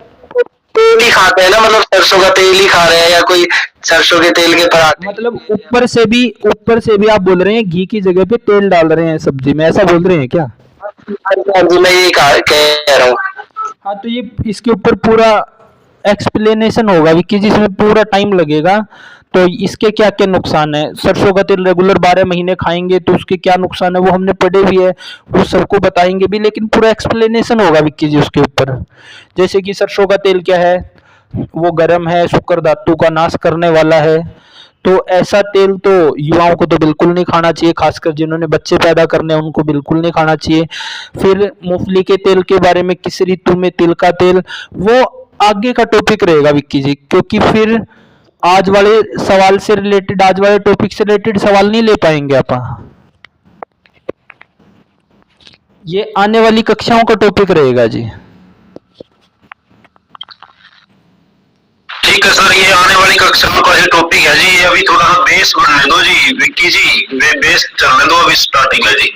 तेल ही खाते हैं ना, मतलब सरसों का तेल ही खा रहे हैं या कोई सरसों के तेल के पराठे, मतलब ऊपर से भी आप बोल रहे हैं घी की जगह पे तेल डाल रहे हैं सब्जी में, ऐसा बोल रहे हैं क्या? हाँ जी मैं यही कह रहा हूँ। हाँ तो ये इसके ऊपर पूरा एक्सप्लेनेशन होगा विक्की जी, इसमें पूरा टाइम लगेगा। तो इसके क्या क्या नुकसान है, सरसों का तेल रेगुलर 12 महीने खाएंगे तो उसके क्या नुकसान है वो हमने पढ़े भी है, वो सबको बताएंगे भी, लेकिन पूरा एक्सप्लेनेशन होगा विक्की जी उसके ऊपर। जैसे कि सरसों का तेल क्या है, वो गर्म है, शुक्र धातु का नाश करने वाला है। तो ऐसा तेल तो युवाओं को तो बिल्कुल नहीं खाना चाहिए, खासकर जिन्होंने बच्चे पैदा करने हैं उनको बिल्कुल नहीं खाना चाहिए। फिर मूंगफली के तेल के बारे में, किस ऋतु में तिल का तेल, वो आगे का टॉपिक रहेगा विक्की जी, क्योंकि फिर आज वाले सवाल से रिलेटेड, आज वाले टॉपिक से रिलेटेड सवाल नहीं ले पाएंगे अपन। ये आने वाली कक्षाओं का टॉपिक रहेगा जी। ठीक है सर, ये आने वाली कक्षाओं का ही टॉपिक है जी। अभी थोड़ा सा बेस बनने दो जी विक्की जी, बेस चलने दो, अभी स्टार्टिंग है जी।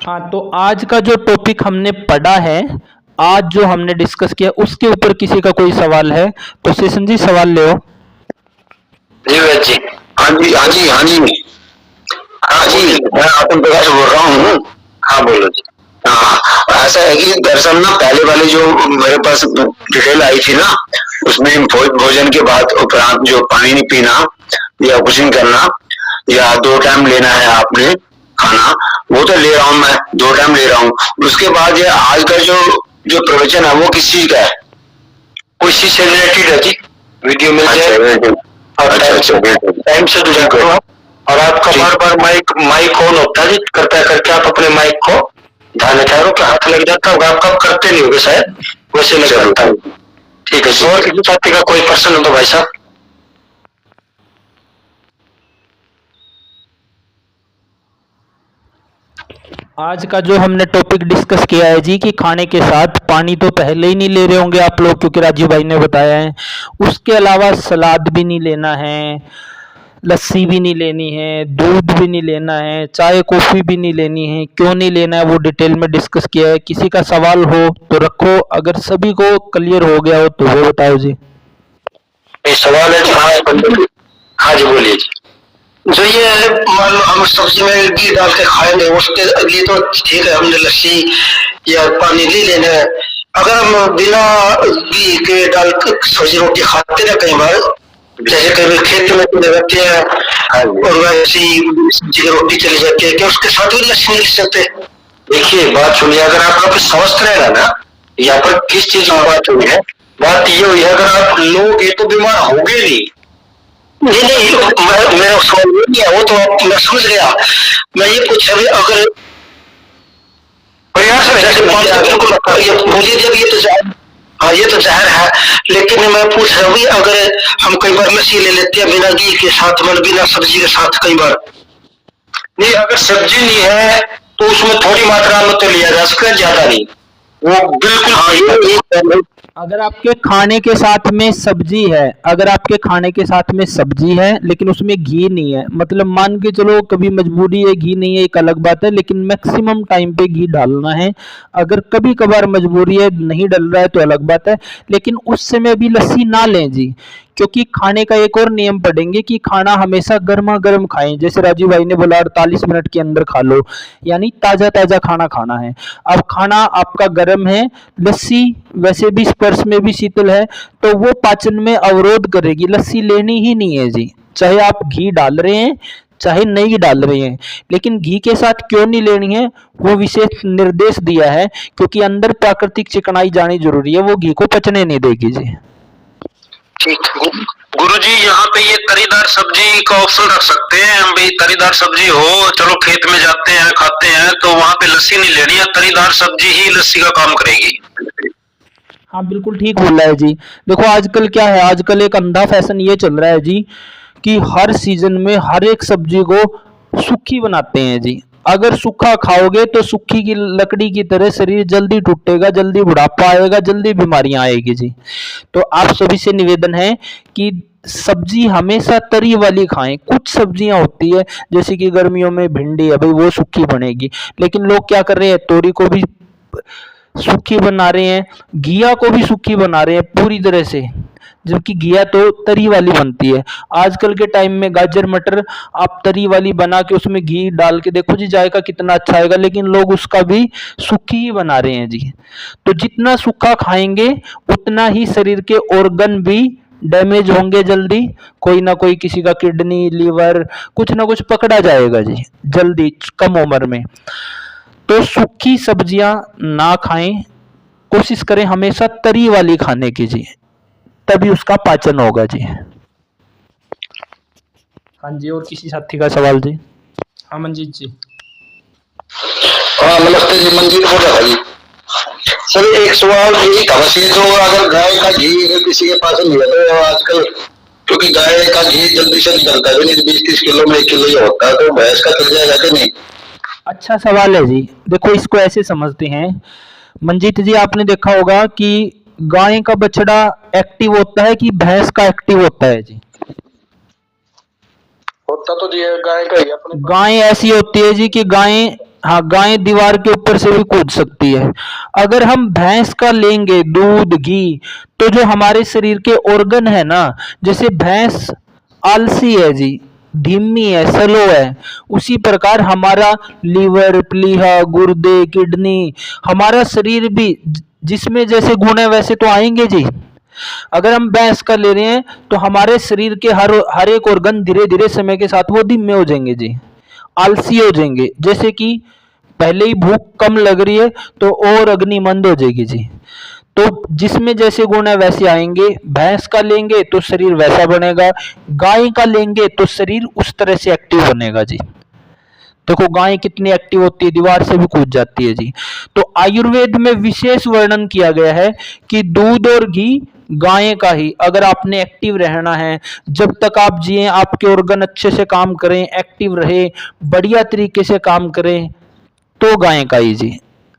हाँ, तो आज का जो टॉपिक हमने पढ़ा है, आज जो हमने डिस्कस किया, उसके ऊपर किसी का कोई सवाल है तो सेशन जी सवाल ले। जी वैद जी। हाँ जी हाँ जी हाँ जी हाँ जी, मैं आतम प्रकाश बोल रहा हूँ। हाँ बोलो जी। हाँ, ऐसा है कि दरअसल ना पहले वाली जो मेरे पास डिटेल आई थी ना, उसमें भोजन के बाद उपरांत जो पानी नहीं पीना या कुछ नहीं करना, या 2 टाइम लेना है आपने खाना, वो तो ले रहा हूँ मैं, 2 टाइम ले रहा हूँ। उसके बाद ये आज का जो जो प्रवचन है वो किस चीज का है? कुछ चीज से रिलेटेड है जी, वीडियो मिल जाए। अच्छा, टाइम से जुड़ा करो। और आपका बार बार माइक ऑन होता है जी, करता करके आप अपने माइक को ध्यान रखो कि हाथ लग जाता होगा, आप कब करते नहीं होगे शायद, वैसे लग जाता है। ठीक है जी। और किसी छात्र का कोई प्रश्न हो तो भाई साहब। आज का जो हमने टॉपिक डिस्कस किया है जी कि खाने के साथ पानी तो पहले ही नहीं ले रहे होंगे आप लोग, क्योंकि राजीव भाई ने बताया है। उसके अलावा सलाद भी नहीं लेना है, लस्सी भी नहीं लेनी है, दूध भी नहीं लेना है, चाय कॉफ़ी भी नहीं लेनी है। क्यों नहीं लेना है वो डिटेल में डिस्कस किया है। किसी का सवाल हो तो रखो, अगर सभी को क्लियर हो गया हो तो वो बताओ जी। सवाल है जी। हाँ जी बोलिए जी। जो ये मान लो हम सब्जी में घी डाल के खाएंगे, उसके लिए तो ठीक है, हमने लस्सी या पानी ले लेना है। अगर हम बिना घी के डाल के सब्जी रोटी खाते ना कई बार, जैसे कभी खेत में चले जाते हैं और वैसी सब्जी की रोटी चली जाती है, क्या उसके साथ भी लस्सी नहीं ले सकते? देखिए बात सुनिए, अगर आप लोग स्वस्थ रहेगा ना, यहाँ पर किस चीज की बात हुई है, बात ये हुई है अगर आप लोग तो बीमार होंगे नहीं। नहीं मेरा सवाल नहीं है, वो तो मैं समझ गया। मैं ये पूछा भी अगर मुझे जब ये तो हाँ ये तो जहर है, लेकिन मैं पूछ रहा हूँ अगर हम कई बार लस्सी ले लेते हैं बिना घी के साथ, मतलब बिना सब्जी के साथ कई बार, नहीं अगर सब्जी नहीं है तो उसमें थोड़ी मात्रा में तो लिया जा सकता है, ज्यादा नहीं। वो बिल्कुल हाँ, अगर आपके खाने के साथ में सब्जी है, अगर आपके खाने के साथ में सब्जी है लेकिन उसमें घी नहीं है, मतलब मान के चलो कभी मजबूरी है घी नहीं है एक अलग बात है, लेकिन मैक्सिमम टाइम पे घी डालना है। अगर कभी कभार मजबूरी है नहीं डल रहा है तो अलग बात है, लेकिन उस समय भी लस्सी ना लें जी। क्योंकि खाने का एक और नियम पढ़ेंगे कि खाना हमेशा गर्मा गर्म खाएं, जैसे राजीव भाई ने बोला 48 मिनट के अंदर खा लो, यानी ताजा ताजा खाना खाना है। अब खाना आपका गर्म है, लस्सी वैसे भी स्पर्श में भी शीतल है, तो वो पाचन में अवरोध करेगी, लस्सी लेनी ही नहीं है जी। चाहे आप घी डाल रहे हैं चाहे नहीं डाल रहे हैं, लेकिन घी के साथ क्यों नहीं लेनी है वो विशेष निर्देश दिया है, क्योंकि अंदर प्राकृतिक चिकनाई जानी जरूरी है, वो घी को पचने नहीं देगी जी। ठीक। गुरुजी यहाँ पे ये तरीदार सब्जी का ऑप्शन रख सकते हैं हम भी, तरीदार सब्जी हो, चलो खेत में जाते हैं खाते हैं तो वहाँ पे लस्सी नहीं लेनी है, तरीदार सब्जी ही लस्सी का काम करेगी। हाँ बिल्कुल ठीक बोल रहा है जी। देखो आजकल क्या है, आजकल एक अंधा फैशन ये चल रहा है जी कि हर सीजन में हर एक सब्जी को सूखी बनाते हैं जी। अगर सूखा खाओगे तो सूखी की लकड़ी की तरह शरीर जल्दी टूटेगा, जल्दी बुढ़ापा आएगा, जल्दी बीमारियां आएगी जी। तो आप सभी से निवेदन है कि सब्जी हमेशा तरी वाली खाएं। कुछ सब्जियां होती है जैसे कि गर्मियों में भिंडी है भाई, वो सूखी बनेगी, लेकिन लोग क्या कर रहे हैं, तोरी को भी सूखी बना रहे हैं, घिया को भी सूखी बना रहे हैं पूरी तरह से। जबकि घिया तो तरी वाली बनती है। आजकल के टाइम में गाजर मटर आप तरी वाली बना के उसमें घी डाल के देखो जी, जायका कितना अच्छा आएगा, लेकिन लोग उसका भी सूखी ही बना रहे हैं जी। तो जितना सूखा खाएंगे उतना ही शरीर के ऑर्गन भी डैमेज होंगे जल्दी, कोई ना कोई किसी का किडनी लीवर कुछ ना कुछ पकड़ा जाएगा जी जल्दी कम उम्र में। तो सूखी सब्जियां ना खाएं, कोशिश करें हमेशा तरी वाली खाने की जी, तभी उसका पाचन होगा जी। हाँ जी, और किसी साथी का सवाल जी? हाँ मंजीत जी। हाँ नमस्ते जी, मंजीत बोल रहा जी। सर एक सवाल यही था बस, ये जो अगर गाय का घी अगर किसी के पास नहीं है तो आजकल, क्योंकि गाय का घी जल्दी से निकलता है, 20-30 किलो में 1 किलो ही होता है, तो भैंस का चल जाएगा कि नहीं? अच्छा सवाल है जी। देखो इसको ऐसे समझते हैं मंजीत जी, आपने देखा होगा कि गाय का बछड़ा एक्टिव होता है कि भैंस का एक्टिव होता है जी? होता तो जी गाय का ही अपने। गाय ऐसी होती है जी कि गाय, हाँ गाय दीवार के ऊपर से भी कूद सकती है। अगर हम भैंस का लेंगे दूध घी, तो जो हमारे शरीर के ऑर्गन है ना, जैसे भैंस आलसी है जी, धीमी है, स्लो है, उसी प्रकार हमारा लीवर प्लीहा गुर्दे किडनी, हमारा शरीर भी जिसमें जैसे गुण है वैसे तो आएंगे जी। अगर हम भैंस का ले रहे हैं तो हमारे शरीर के हर एक ऑर्गन धीरे धीरे समय के साथ वो धीमे हो जाएंगे जी, आलसी हो जाएंगे। जैसे कि पहले ही भूख कम लग रही है तो और अग्नि मंद हो जाएगी जी। तो जिसमें जैसे गुण है वैसे आएंगे। भैंस का लेंगे तो शरीर वैसा बनेगा, गाय का लेंगे तो शरीर उस तरह से एक्टिव बनेगा जी। देखो गाय कितनी एक्टिव होती है, दीवार से भी कूद जाती है जी। तो आयुर्वेद में विशेष वर्णन किया गया है कि दूध और घी गाय का ही, अगर आपने एक्टिव रहना है, जब तक आप जिए आपके ऑर्गन अच्छे से काम करें, एक्टिव रहे, बढ़िया तरीके से काम करें, तो गाय का ही जी।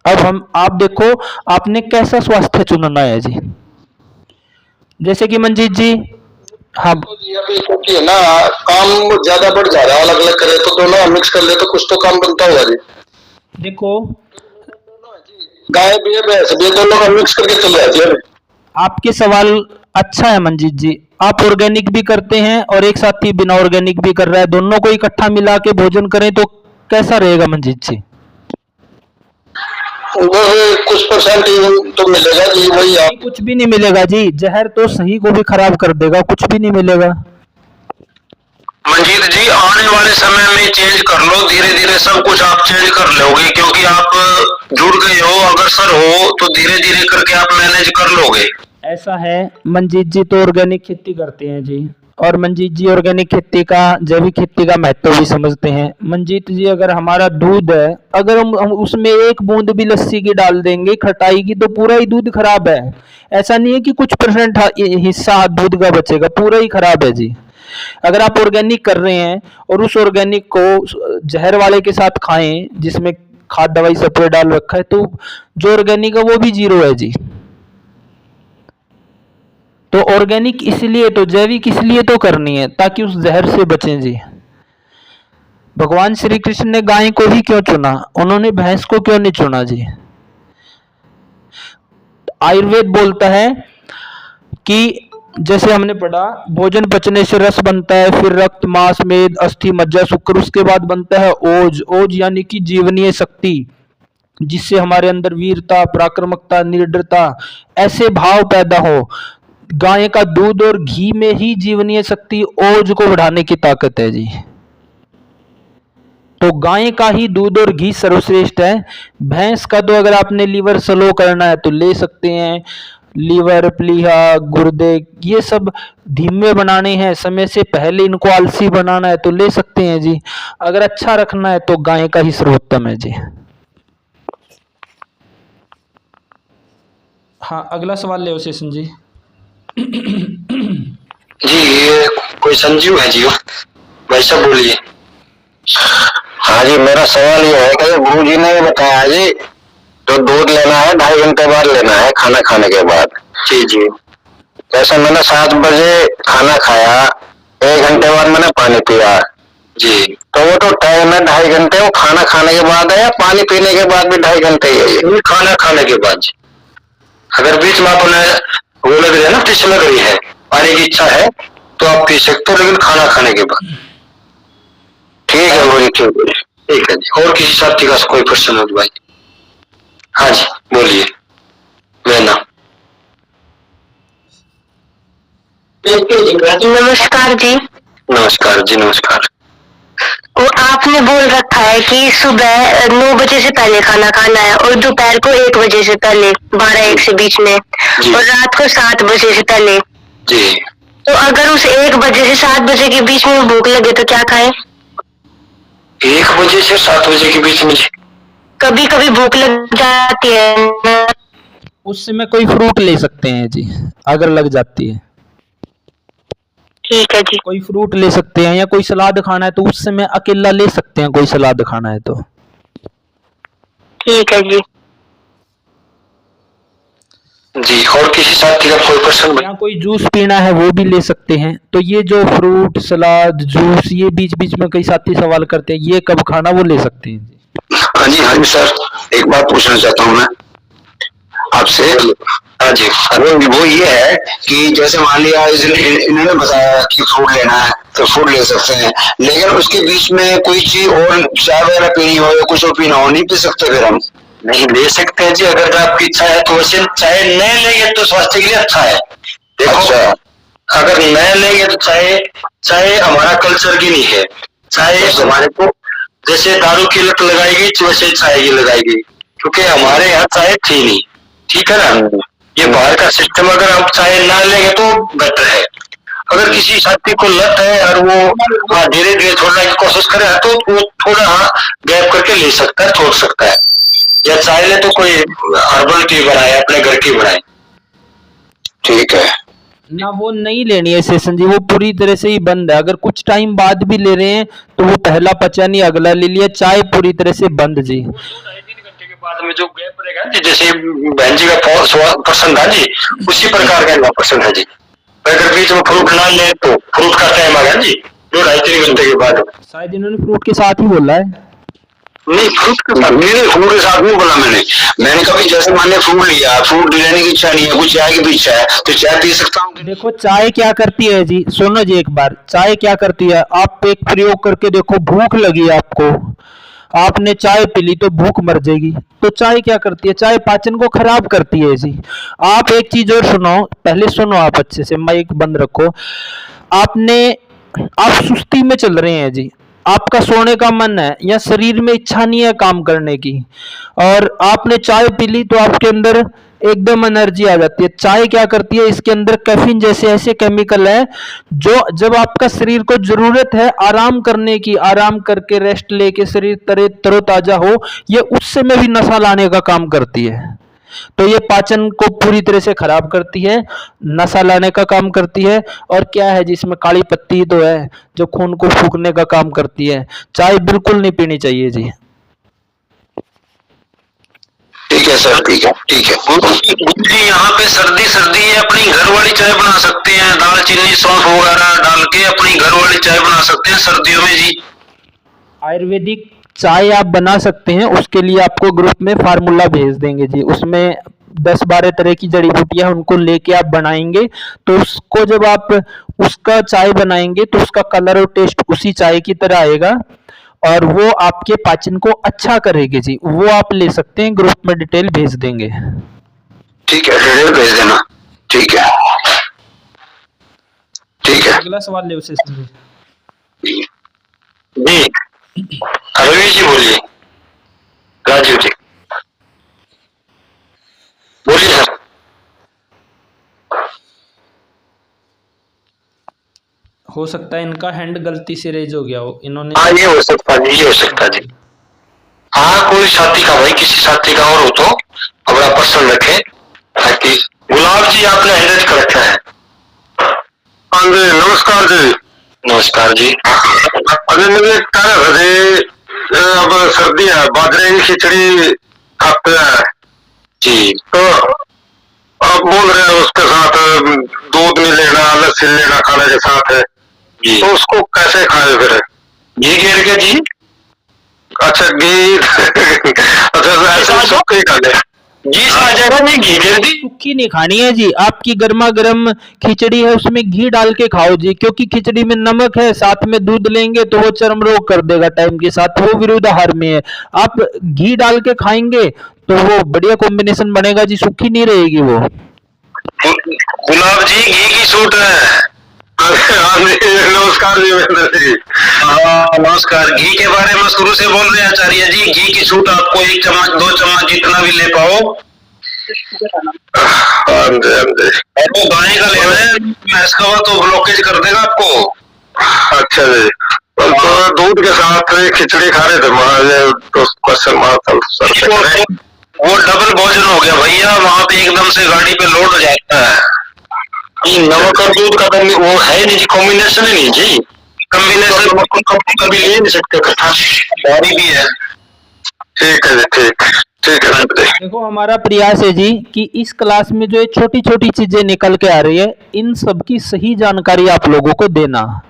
अब आप देखो आपने कैसा स्वास्थ्य चुनना है जी। जैसे कि मंजीत जी, हाँ तो जी अभी क्योंकि है ना काम ज्यादा बढ़ जा रहा है, अलग अलग करे तो दोनों मिक्स कर ले तो कुछ तो काम बनता होगा जी। देखो गाय भी है भैंस भी है, दोनों का मिक्स करके चल जाती है। आपके सवाल अच्छा है मंजीत जी। आप ऑर्गेनिक भी करते हैं और एक साथी बिना ऑर्गेनिक भी कर रहा है, दोनों को इकट्ठा मिला के भोजन करें तो कैसा रहेगा मंजीत जी? वो कुछ परसेंट तो मिलेगा जी, वही आप। कुछ भी नहीं मिलेगा जी, जहर तो सही को भी खराब कर देगा, कुछ भी नहीं मिलेगा। मंजीत जी आने वाले समय में चेंज कर लो, धीरे धीरे सब कुछ आप चेंज कर लोगे, क्योंकि आप जुड़ गए हो, अग्रसर हो, तो धीरे धीरे करके आप मैनेज कर लोगे। ऐसा है मंजीत जी, तो ऑर्गेनिक खेती करते हैं जी, और मंजीत जी ऑर्गेनिक खेती का, जैविक खेती का महत्व भी समझते हैं। मंजीत जी अगर हमारा दूध है, अगर हम उसमें एक बूंद भी लस्सी की डाल देंगे खटाई की, तो पूरा ही दूध खराब है। ऐसा नहीं है कि कुछ परसेंट हिस्सा दूध का बचेगा, पूरा ही खराब है जी। अगर आप ऑर्गेनिक कर रहे हैं और उस ऑर्गेनिक को जहर वाले के साथ खाएं जिसमें खाद दवाई स्प्रे डाल रखा है, तो जो ऑर्गेनिक है वो भी जीरो है जी। तो ऑर्गेनिक इसलिए तो, जैविक इसलिए तो करनी है ताकि उस जहर से बचें जी। भगवान श्री कृष्ण ने गाय को ही क्यों चुना, उन्होंने भैंस को क्यों नहीं चुना जी? आयुर्वेद बोलता है कि जैसे हमने पढ़ा, भोजन पचने से रस बनता है, फिर रक्त मांस मेद अस्थि मज्जा शुक्र, उसके बाद बनता है ओज। ओज यानी कि जीवनीय शक्ति, जिससे हमारे अंदर वीरता पराक्रमकता निडरता ऐसे भाव पैदा हो। गाय का दूध और घी में ही जीवनीय शक्ति ओज को बढ़ाने की ताकत है जी। तो गाय का ही दूध और घी सर्वश्रेष्ठ है। भैंस का तो अगर आपने लीवर स्लो करना है तो ले सकते हैं, लीवर प्लीहा गुर्दे ये सब धीमे बनाने हैं, समय से पहले इनको आलसी बनाना है तो ले सकते हैं जी। अगर अच्छा रखना है तो गाय का ही सर्वोत्तम है जी। हाँ अगला सवाल ले शेषन जी। जी ये कोई संजीव है जी, भाई साहब बोलिए। हाँ जी मेरा सवाल ये है कि गुरु जी ने बताया जी तो दूध लेना है 2.5 घंटे बाद लेना है खाना खाने के बाद। जी जी जैसे मैंने 7 बजे खाना खाया, 1 घंटे बाद मैंने पानी पिया जी, तो वो तो टाइम है 2.5 घंटे, वो खाना खाने के बाद है या पानी पीने के बाद भी 2.5 घंटे ही है? खाना खाने के बाद। अगर बीच में आपने वो लग रही है ना टिश लग रही है पानी की इच्छा है तो आप पी सकते हो, लेकिन खाना खाने के बाद। ठीक है बोलिए, ठीक है जी। और किसी साथी का कोई प्रश्न हो तो भाई? हाँ जी बोलिए। मैना नमस्कार जी। नमस्कार जी, नमस्कार। वो आपने बोल रखा है कि सुबह 9 बजे से पहले खाना खाना है और दोपहर को 1 बजे से पहले, 12-1 से बीच में, और रात को 7 बजे से पहले जी। तो अगर उस 1 बजे से 7 बजे के बीच में भूख लगे तो क्या खाएं? 1 बजे से 7 बजे के बीच में कभी कभी भूख लग जाती है, उस समय कोई फ्रूट ले सकते हैं जी, अगर लग जाती है। ठीक है जी। कोई फ्रूट ले सकते हैं, या कोई सलाद खाना है तो उस समय अकेला ले सकते हैं, कोई सलाद खाना है तो। ठीक है जी। जी। और किसी साथी का कोई प्रश्न? या कोई जूस पीना है वो भी ले सकते हैं। तो ये जो फ्रूट, सलाद, जूस, ये बीच बीच में कई साथी सवाल करते हैं ये कब खाना, वो ले सकते हैं जी। हाँ जी, हाँ जी सर, एक बात पूछना चाहता हूँ मैं आपसे। हाँ जी, वो ये है कि जैसे मान लिया इन्होंने बताया कि फ्रूट लेना है तो फ्रूट ले सकते हैं, लेकिन उसके बीच में कोई चीज और चाय वगैरह पीनी हो या कुछ और पीना हो, नहीं पी सकते फिर हम? नहीं, ले सकते हैं जी, अगर आपकी इच्छा है तो। वैसे चाय नहीं लेंगे तो स्वास्थ्य के लिए अच्छा है। देखो, अच्छा। अगर नहीं लेंगे तो चाय हमारा कल्चर की नहीं है। चाय हमारे को जैसे दारू की लत लगाएगी वैसे चाय की लगाएगी, क्योंकि हमारे यहाँ चाय थी नहीं। ठीक है ना, ये बाहर का सिस्टम। अगर हम चाय ना लेंगे तो बेटर है। अगर किसी साथी को लत है और वो धीरे धीरे छोड़ने की कोशिश करे तो वो थोड़ा गैप करके ले सकता है, छोड़ सकता है। या चाय ले तो कोई हर्बल टी बनाए, अपने घर की बनाए। ठीक है ना, वो नहीं लेनी है सेशन जी, वो पूरी तरह से ही बंद है। अगर कुछ टाइम बाद भी ले रहे हैं तो वो पहला पचा नहीं, अगला ले लिया। चाय पूरी तरह से बंद जी। 2-3 घंटे के बाद में जो गैप रहेगा जी, जैसे बहन जी का पसंद है जी, उसी प्रकार का इनका पसंद है जी। अगर बीच में फ्रूट ना ले तो फ्रूट का टाइम आ गया जी 2-2.5-3 घंटे के बाद। शायद इन्होंने फ्रूट के साथ ही बोला है। नहीं, फ्रूट के साथ नहीं, फ्रूट के साथ नहीं बोला मैंने कभी जैसे मान लिया फ्रूट लिया, फ्रूट लेने की इच्छा नहीं है, कुछ चाय की भी इच्छा है तो चाय पी सकता हूँ। देखो चाय क्या करती है जी, सुनो जी एक बार। चाय क्या करती है, आप एक प्रयोग करके देखो। भूख लगी आपको, आपने चाय पी ली तो भूख मर जाएगी। तो चाय क्या करती है, चाय पाचन को खराब करती है जी। आप एक चीज और सुनो, पहले सुनो आप अच्छे से, माइक बंद रखो। आप सुस्ती में चल रहे हैं जी, आपका सोने का मन है या शरीर में इच्छा नहीं है काम करने की, और आपने चाय पी ली तो आपके अंदर एकदम एनर्जी आ जाती है। चाय क्या करती है, इसके अंदर कैफीन जैसे ऐसे केमिकल है जो जब आपका शरीर को जरूरत है आराम करने की, आराम करके रेस्ट लेके शरीर तरोताजा हो, ये उस समय भी नशा लाने का काम करती है। तो ये पाचन को पूरी तरह से खराब करती है, नशा लाने का काम करती है। और क्या है जिसमें काली पत्ती तो है जो खून को फूकने का काम करती है। चाय बिल्कुल नहीं पीनी चाहिए जी। ठीक है सर, ठीक है, ठीक है जी। यहाँ पे सर्दी है, अपनी घर वाली चाय बना सकते हैं, दाल चीनी सौंफ वगैरह डाल के अपनी घर वाली चाय बना सकते हैं सर्दियों में जी। आयुर्वेदिक चाय आप बना सकते हैं, उसके लिए आपको ग्रुप में फार्मूला भेज देंगे जी। उसमें 10-12 तरह की जड़ी बूटियां, उनको लेके आप बनाएंगे तो उसको जब आप उसका चाय बनाएंगे तो उसका कलर और टेस्ट उसी चाय की तरह आएगा, और वो आपके पाचन को अच्छा करेगी जी। वो आप ले सकते हैं, ग्रुप में डिटेल भेज देंगे। ठीक है, डिटेल भेज देना। ठीक है, ठीक है। अगला सवाल ले उसे जी, रवि जी बोलिए। राजीव जी बोलिए सर। हो सकता है इनका हैंड गलती से रेज हो गया हो, इन्होंने। हाँ, ये हो सकता है, ये हो सकता है जी। हाँ, कोई साथी का भाई, किसी साथी का और हो तो अपना पर्सन रखे ताकि। गुलाब जी आपने हैंड कर रखा है। हाँ जी, नमस्कार जी। नमस्कार जी। अरे मुझे कह रहे थे अब सर्दी है, बाजरे की खिचड़ी खाते हैं जी, तो आप बोल रहे हैं उसके साथ दूध नहीं लेना, लस्सी लेना खाने के साथ है जी, तो उसको कैसे खाए फिर? घी घेर के जी। अच्छा, घी अच्छा, ऐसे सूखे खा ले। जी आ जाएगा, नहीं घी दे दी। सूखी नहीं खानी है जी, आपकी गर्मा गर्म खिचड़ी है उसमें घी डाल के खाओ जी, क्योंकि खिचड़ी में नमक है, साथ में दूध लेंगे तो वो चर्म रोग कर देगा टाइम के साथ, वो विरुद्ध आहार में है। आप घी डाल के खाएंगे तो वो बढ़िया कॉम्बिनेशन बनेगा जी, सूखी नहीं रहेगी वो। गुलाब जी घी की सूट है। नमस्कार जी महेंद्र जी। हाँ नमस्कार। घी के बारे में शुरू से बोल रहे हैं आचार्य जी, घी की सूट आपको 1 चम्मच 2 चम्मच जितना भी ले पाओ। तो गाय का लेना है, भैंस का तो ब्लॉकेज कर देगा आपको। अच्छा जी। तो दूध के साथ खिचड़ी खा रहे थे, तो क्वेश्चन वो डबल भोजन हो गया भैया, वहाँ पे एकदम से गाड़ी पे लोड हो जाता है। नमक और दूध का तो वो है नहीं, कॉम्बिनेशन ही नहीं जी। कॉम्बिनेशन कभी ले नहीं सकते, गाड़ी भी है। ठीक है जी, ठीक है। देखो हमारा प्रयास है जी कि इस क्लास में जो छोटी छोटी चीजें निकल के आ रही है, इन सब की सही जानकारी आप लोगों को देना।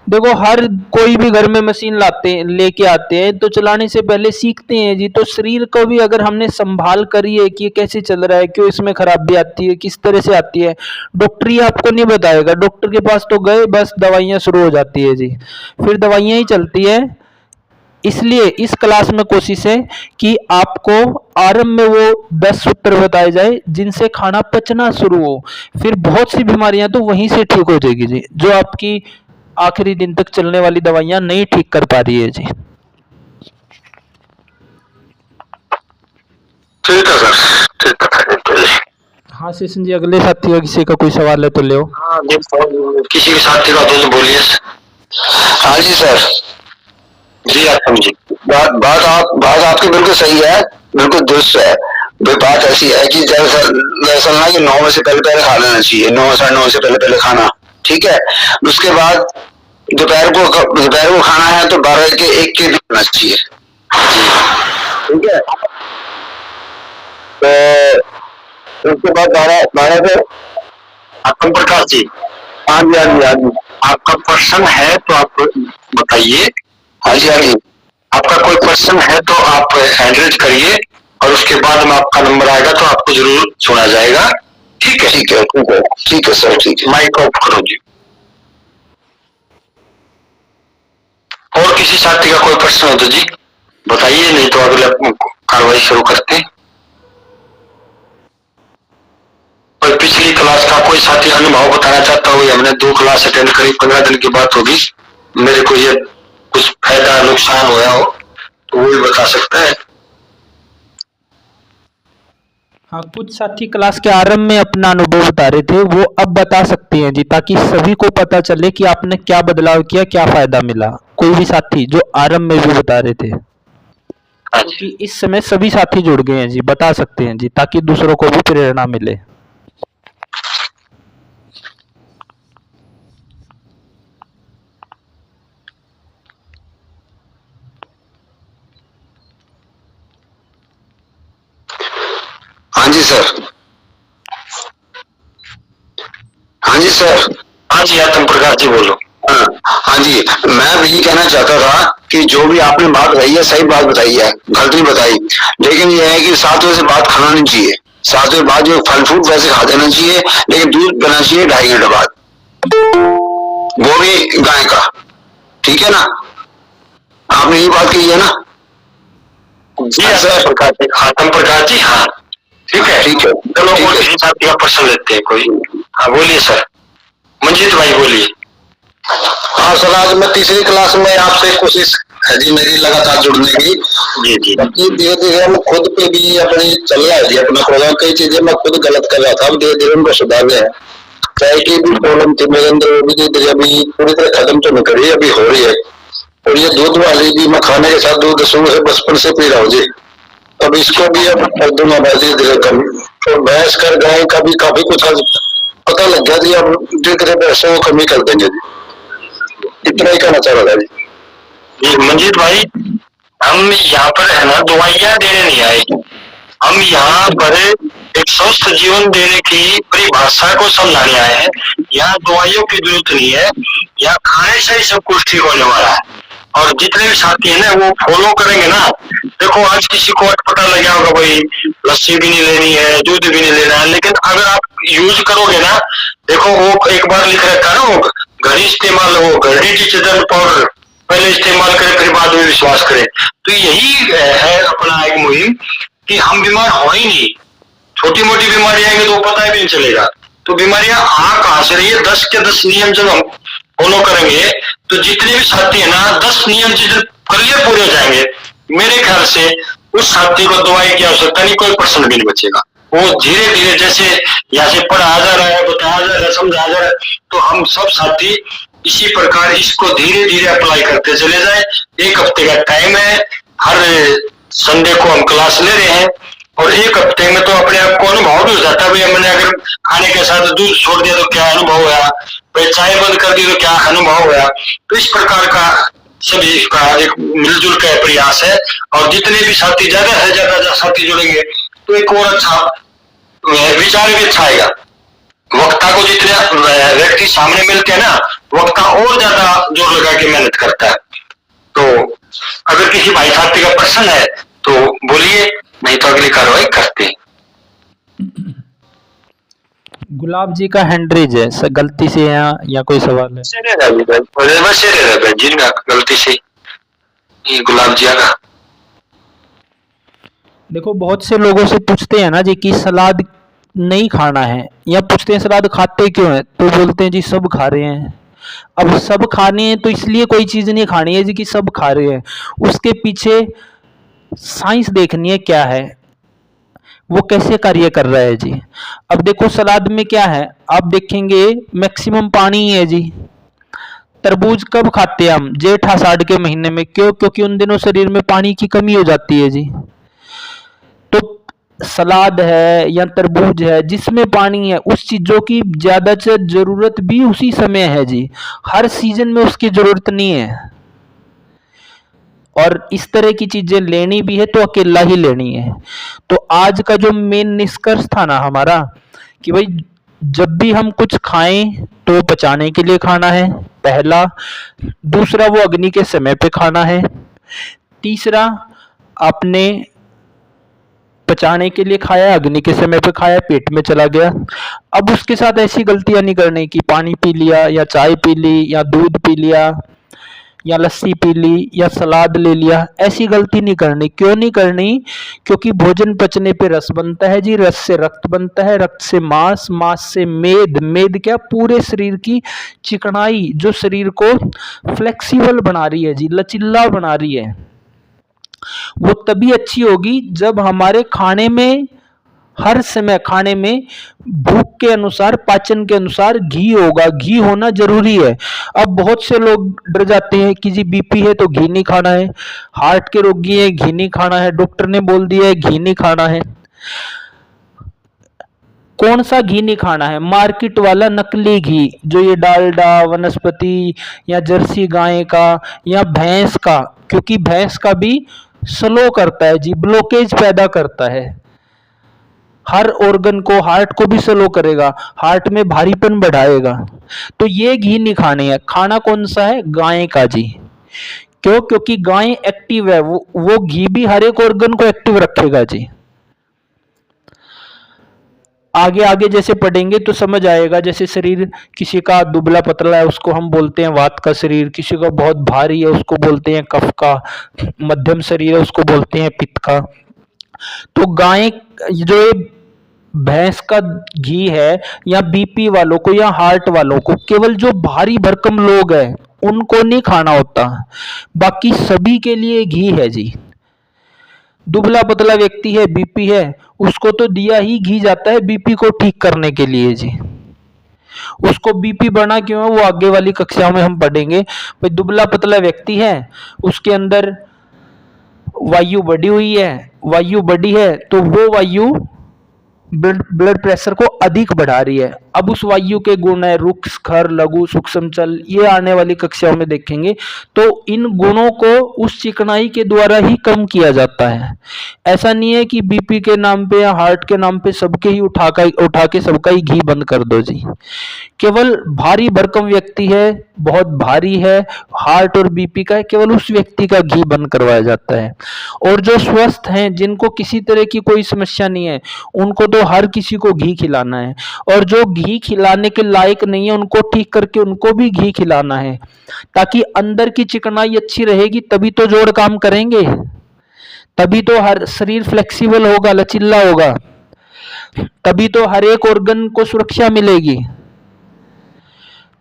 देखो हर कोई भी घर में मशीन लेके आते हैं तो चलाने से पहले सीखते हैं जी, तो शरीर को भी अगर हमने संभाल करी है कि ये कैसे चल रहा है, क्यों इसमें खराबी आती है, किस तरह से आती है, डॉक्टर ही आपको नहीं बताएगा। डॉक्टर के पास तो गए बस दवाइयाँ शुरू हो जाती है जी, फिर दवाइयाँ ही चलती है। इसलिए इस क्लास में कोशिश है कि आपको आरंभ में वो 10 सूत्र बताए जाए जिनसे खाना पचना शुरू हो, फिर बहुत सी बीमारियां तो वहीं से ठीक हो जाएगी जी, जो आपकी आखिरी दिन तक चलने वाली दवाइयां नहीं ठीक कर पा रही है जी। ठीक है सर, ठीक है। हाँ शेषन जी, अगले साथी का किसी का कोई सवाल है तो ले। हाँ किसी भी साथी का तो बोलिए। हाँ जी सर जी, आप समझिए बात आपकी बिल्कुल सही है, बिल्कुल दुरुस्त है। बात ऐसी है कि जैसा ना कि 9 से पहले खा लेना चाहिए, 9 साढ़े 9 से पहले खाना, ठीक है। उसके बाद दोपहर को खाना है तो 12 के 1 के भी खाना चाहिए, ठीक है। तो उसके बाद 12 से आपका प्रकाश जी। हाँ जी, आपका क्वेश्चन है तो आप बताइए। हाँ जी, आपका कोई क्वेश्चन है तो आप हैंड रेज करिए और उसके बाद में आपका नंबर आएगा तो आपको जरूर सुना जाएगा, ठीक है। ठीक है सर, ठीक है। माइक ऑफ करो जी। और किसी साथी का कोई प्रश्न हो तो जी बताइए, नहीं तो अगले कार्रवाई शुरू करते हैं। और पिछली क्लास का कोई साथी अनुभव बताना चाहता हो, हमने 2 क्लास अटेंड करी, 15 दिन की बात होगी, मेरे को ये कुछ फायदा नुकसान होया हो तो वो भी बता सकता है। हाँ, कुछ साथी क्लास के आरंभ में अपना अनुभव बता रहे थे, वो अब बता सकते हैं जी, ताकि सभी को पता चले कि आपने क्या बदलाव किया, क्या फायदा मिला। कोई भी साथी जो आरंभ में भी बता रहे थे, क्योंकि इस समय सभी साथी जुड़ गए हैं जी, बता सकते हैं जी, ताकि दूसरों को भी प्रेरणा मिले। हाँ जी सर। हाँ जी सर। हाँ जी, आत्म प्रकाश जी बोलो। हाँ जी, मैं भी कहना चाहता था कि जो भी आपने बात बताई है सही बात बताई है, गलत नहीं बताई, लेकिन यह है कि 7 बजे से बाद खाना नहीं चाहिए। 7 बजे बाद जो फल फ्रूट वैसे खा देना चाहिए, लेकिन दूध पीना चाहिए 2.5 घंटे बाद, वो भी गाय का, ठीक है ना। आपने ये बात कही है ना जी सर। आत्म प्रकाश जी, हाँ ठीक है। चलो और किसी साथी का प्रश्न लेते हैं कोई। हाँ बोलिए सर। मंजीत भाई बोलिए। हाँ सर, आज मैं तीसरी क्लास में आपसे कोशिश है जी मेरी लगातार जुड़ने की। जी धीरे धीरे हम खुद पे भी अपनी चल रहा है जी अपना प्रोग्राम। कई चीजें मैं खुद गलत कर रहा था, अब धीरे धीरे उनको सुधार रहे हैं। चाय की भी प्रॉब्लम थी मेरे अंदर, वो भी धीरे धीरे अभी पूरी तरह खत्म तो नहीं करी, अभी हो रही है। और ये दूध वाली भी मैं खाने के साथ दूध शुरू से बचपन से पी रहा हूँ जी, अब इसको भी अब कर दूंगा मैं धीरे धीरे कम। तो भैंस कर गाय का भी काफी कुछ पता लग गया जी, अब धीरे धीरे भैंसों को कमी कर देंगे जी। इतना ही कहना चाह रहा था जी। मंजीत भाई, हम यहाँ पर है ना दवाइयाँ देने नहीं आए, हम यहाँ पर एक स्वस्थ जीवन देने की परिभाषा को समझाने आए हैं। यहाँ दवाइयों की जरूरत नहीं है, यहाँ खाने से ही सब कुछ ठीक होने वाला है। और जितने भी साथी है ना वो फॉलो करेंगे ना देखो आज किसी को पता लग गया होगा भाई लस्सी भी नहीं लेनी है, दूध भी नहीं लेना है, लेकिन अगर आप यूज करोगे ना, देखो वो एक बार लिख रखा है ना, वो घड़ी इस्तेमाल, वो घड़ी डिटर्जेंट पाउडर पहले इस्तेमाल करें फिर बाद में विश्वास करें। तो यही है अपना एक मुहिम कि हम बीमार हो ही नहीं। छोटी मोटी बीमारी आएंगी तो पता ही नहीं चलेगा। तो बीमारियां आ कहां से रही है, 10 के 10 नियम जब हम फॉलो करेंगे तो जितने भी साथी है ना, 10 नियम चीज कर लिए पूरे हो जाएंगे। मेरे ख्याल से उस साथी को दवाई की आवश्यकता नहीं, कोई पर्सन भी नहीं बचेगा। वो धीरे धीरे जैसे यहाँ से पढ़ाया जा रहा है, बताया जा रहा है, समझाया जा रहा है, तो हम सब साथी इसी प्रकार इसको धीरे धीरे अप्लाई करते चले जाए। 1 हफ्ते का टाइम है, हर संडे को हम क्लास ले रहे हैं और 1 हफ्ते में तो अपने आप को अनुभव भी हो जाता है भाई हमने अगर खाने के साथ दूध छोड़ दिया तो क्या अनुभव हुआ, भाई चाय बंद कर दी तो क्या अनुभव हुआ। तो इस प्रकार का सभी का एक मिलजुल का प्रयास है और जितने भी साथी ज्यादा से ज्यादा साथी जुड़ेंगे तो एक और अच्छा विचार भी अच्छा आएगा। वक्ता को जितने व्यक्ति सामने मिलते हैं ना, वक्ता और ज्यादा जोर लगा के मेहनत करता है। तो अगर किसी भाई साथी का प्रश्न है तो बोलिए, नहीं तो अगली कार्रवाई करते हैं। गुलाब जी का हैंड रेज है सर, गलती से या कोई सवाल है? जिनका गलती से ये गुलाब जी का। देखो बहुत से लोगों से पूछते हैं ना जी कि सलाद नहीं खाना है, या पूछते हैं सलाद खाते क्यों है, तो बोलते हैं जी सब खा रहे हैं। अब सब खाने हैं तो इसलिए कोई चीज नहीं खानी है जी कि सब खा रहे हैं, उसके पीछे साइंस देखनी है क्या है, वो कैसे कार्य कर रहा है जी। अब देखो सलाद में क्या है, आप देखेंगे मैक्सिमम पानी ही है जी। तरबूज कब खाते हैं हम? जेठ आषाढ़ के महीने में। क्यों? क्योंकि उन दिनों शरीर में पानी की कमी हो जाती है जी। तो सलाद है या तरबूज है जिसमें पानी है, उस चीजों की ज्यादातर जरूरत भी उसी समय है जी, हर सीजन में उसकी जरूरत नहीं है। और इस तरह की चीजें लेनी भी है तो अकेला ही लेनी है। तो आज का जो मेन निष्कर्ष था ना हमारा कि भाई जब भी हम कुछ खाएं तो पचाने के लिए खाना है, पहला। दूसरा, वो अग्नि के समय पे खाना है। तीसरा, आपने पचाने के लिए खाया, अग्नि के समय पे खाया, पेट में चला गया। अब उसके साथ ऐसी गलतियां नहीं करनी कि पानी पी लिया या चाय पी ली या दूध पी लिया या लस्सी पी ली या सलाद ले लिया, ऐसी गलती नहीं करनी। क्यों नहीं करनी? क्योंकि भोजन पचने पे रस बनता है जी, रस से रक्त बनता है, रक्त से मांस, मांस से मेद, मेद क्या, पूरे शरीर की चिकनाई जो शरीर को फ्लेक्सिबल बना रही है जी, लचीला बना रही है। वो तभी अच्छी होगी जब हमारे खाने में, हर समय खाने में भूख के अनुसार, पाचन के अनुसार घी होगा। घी होना जरूरी है। अब बहुत से लोग डर जाते हैं कि जी बीपी है तो घी नहीं खाना है, हार्ट के रोगी है घी नहीं खाना है, डॉक्टर ने बोल दिया है घी नहीं खाना है। कौन सा घी नहीं खाना है? मार्केट वाला नकली घी, जो ये डालडा, वनस्पति या जर्सी गाय का या भैंस का, क्योंकि भैंस का भी स्लो करता है जी, ब्लॉकेज पैदा करता है। हर ऑर्गन को, हार्ट को भी स्लो करेगा, हार्ट में भारीपन बढ़ाएगा। तो ये घी नहीं खाने है। खाना कौन सा है? गाय का जी। क्यों? क्योंकि गाय एक्टिव है, वो घी भी हर एक ऑर्गन को एक्टिव रखेगा जी। आगे आगे जैसे पढ़ेंगे तो समझ आएगा। जैसे शरीर किसी का दुबला पतला है उसको हम बोलते हैं वात का शरीर, किसी का बहुत भारी है उसको बोलते हैं कफ का, मध्यम शरीर है उसको बोलते हैं पित्त का। तो गाय, जो भैंस का घी है, या बीपी वालों को या हार्ट वालों को, केवल जो भारी भरकम लोग हैं उनको नहीं खाना होता, बाकी सभी के लिए घी है जी। दुबला पतला व्यक्ति है, बीपी है, उसको तो दिया ही घी जाता है बीपी को ठीक करने के लिए जी। उसको बीपी बढ़ना क्यों है वो आगे वाली कक्षाओं में हम पढ़ेंगे। भाई दुबला पतला व्यक्ति है, उसके अंदर वायु बढ़ी हुई है, वायु बढ़ी है तो वो वायु ब्लड प्रेशर को अधिक बढ़ा रही है, अब उस वायु के गुण है रुक्ष, खर, लघु, सूक्ष्म, चल, ये आने वाली कक्षाओं में देखेंगे। तो इन गुणों को उस चिकनाई के द्वारा ही कम किया जाता है। ऐसा नहीं है कि बीपी के नाम पे या हार्ट के नाम पे सबके ही उठा के सबका ही घी बंद कर दो जी। केवल भारी भरकम व्यक्ति है, बहुत भारी है, हार्ट और बीपी का है, केवल उस व्यक्ति का घी बंद करवाया जाता है। और जो स्वस्थ हैं, जिनको किसी तरह की कोई समस्या नहीं है, उनको तो हर किसी को घी खिलाना है। और जो घी खिलाने के लायक नहीं है, उनको ठीक करके उनको भी घी खिलाना है, ताकि अंदर की चिकनाई अच्छी रहेगी, तभी तो जोड़ काम करेंगे, तभी तो हर शरीर फ्लेक्सिबल होगा, लचीला होगा, तभी तो हर एक ऑर्गन को सुरक्षा मिलेगी।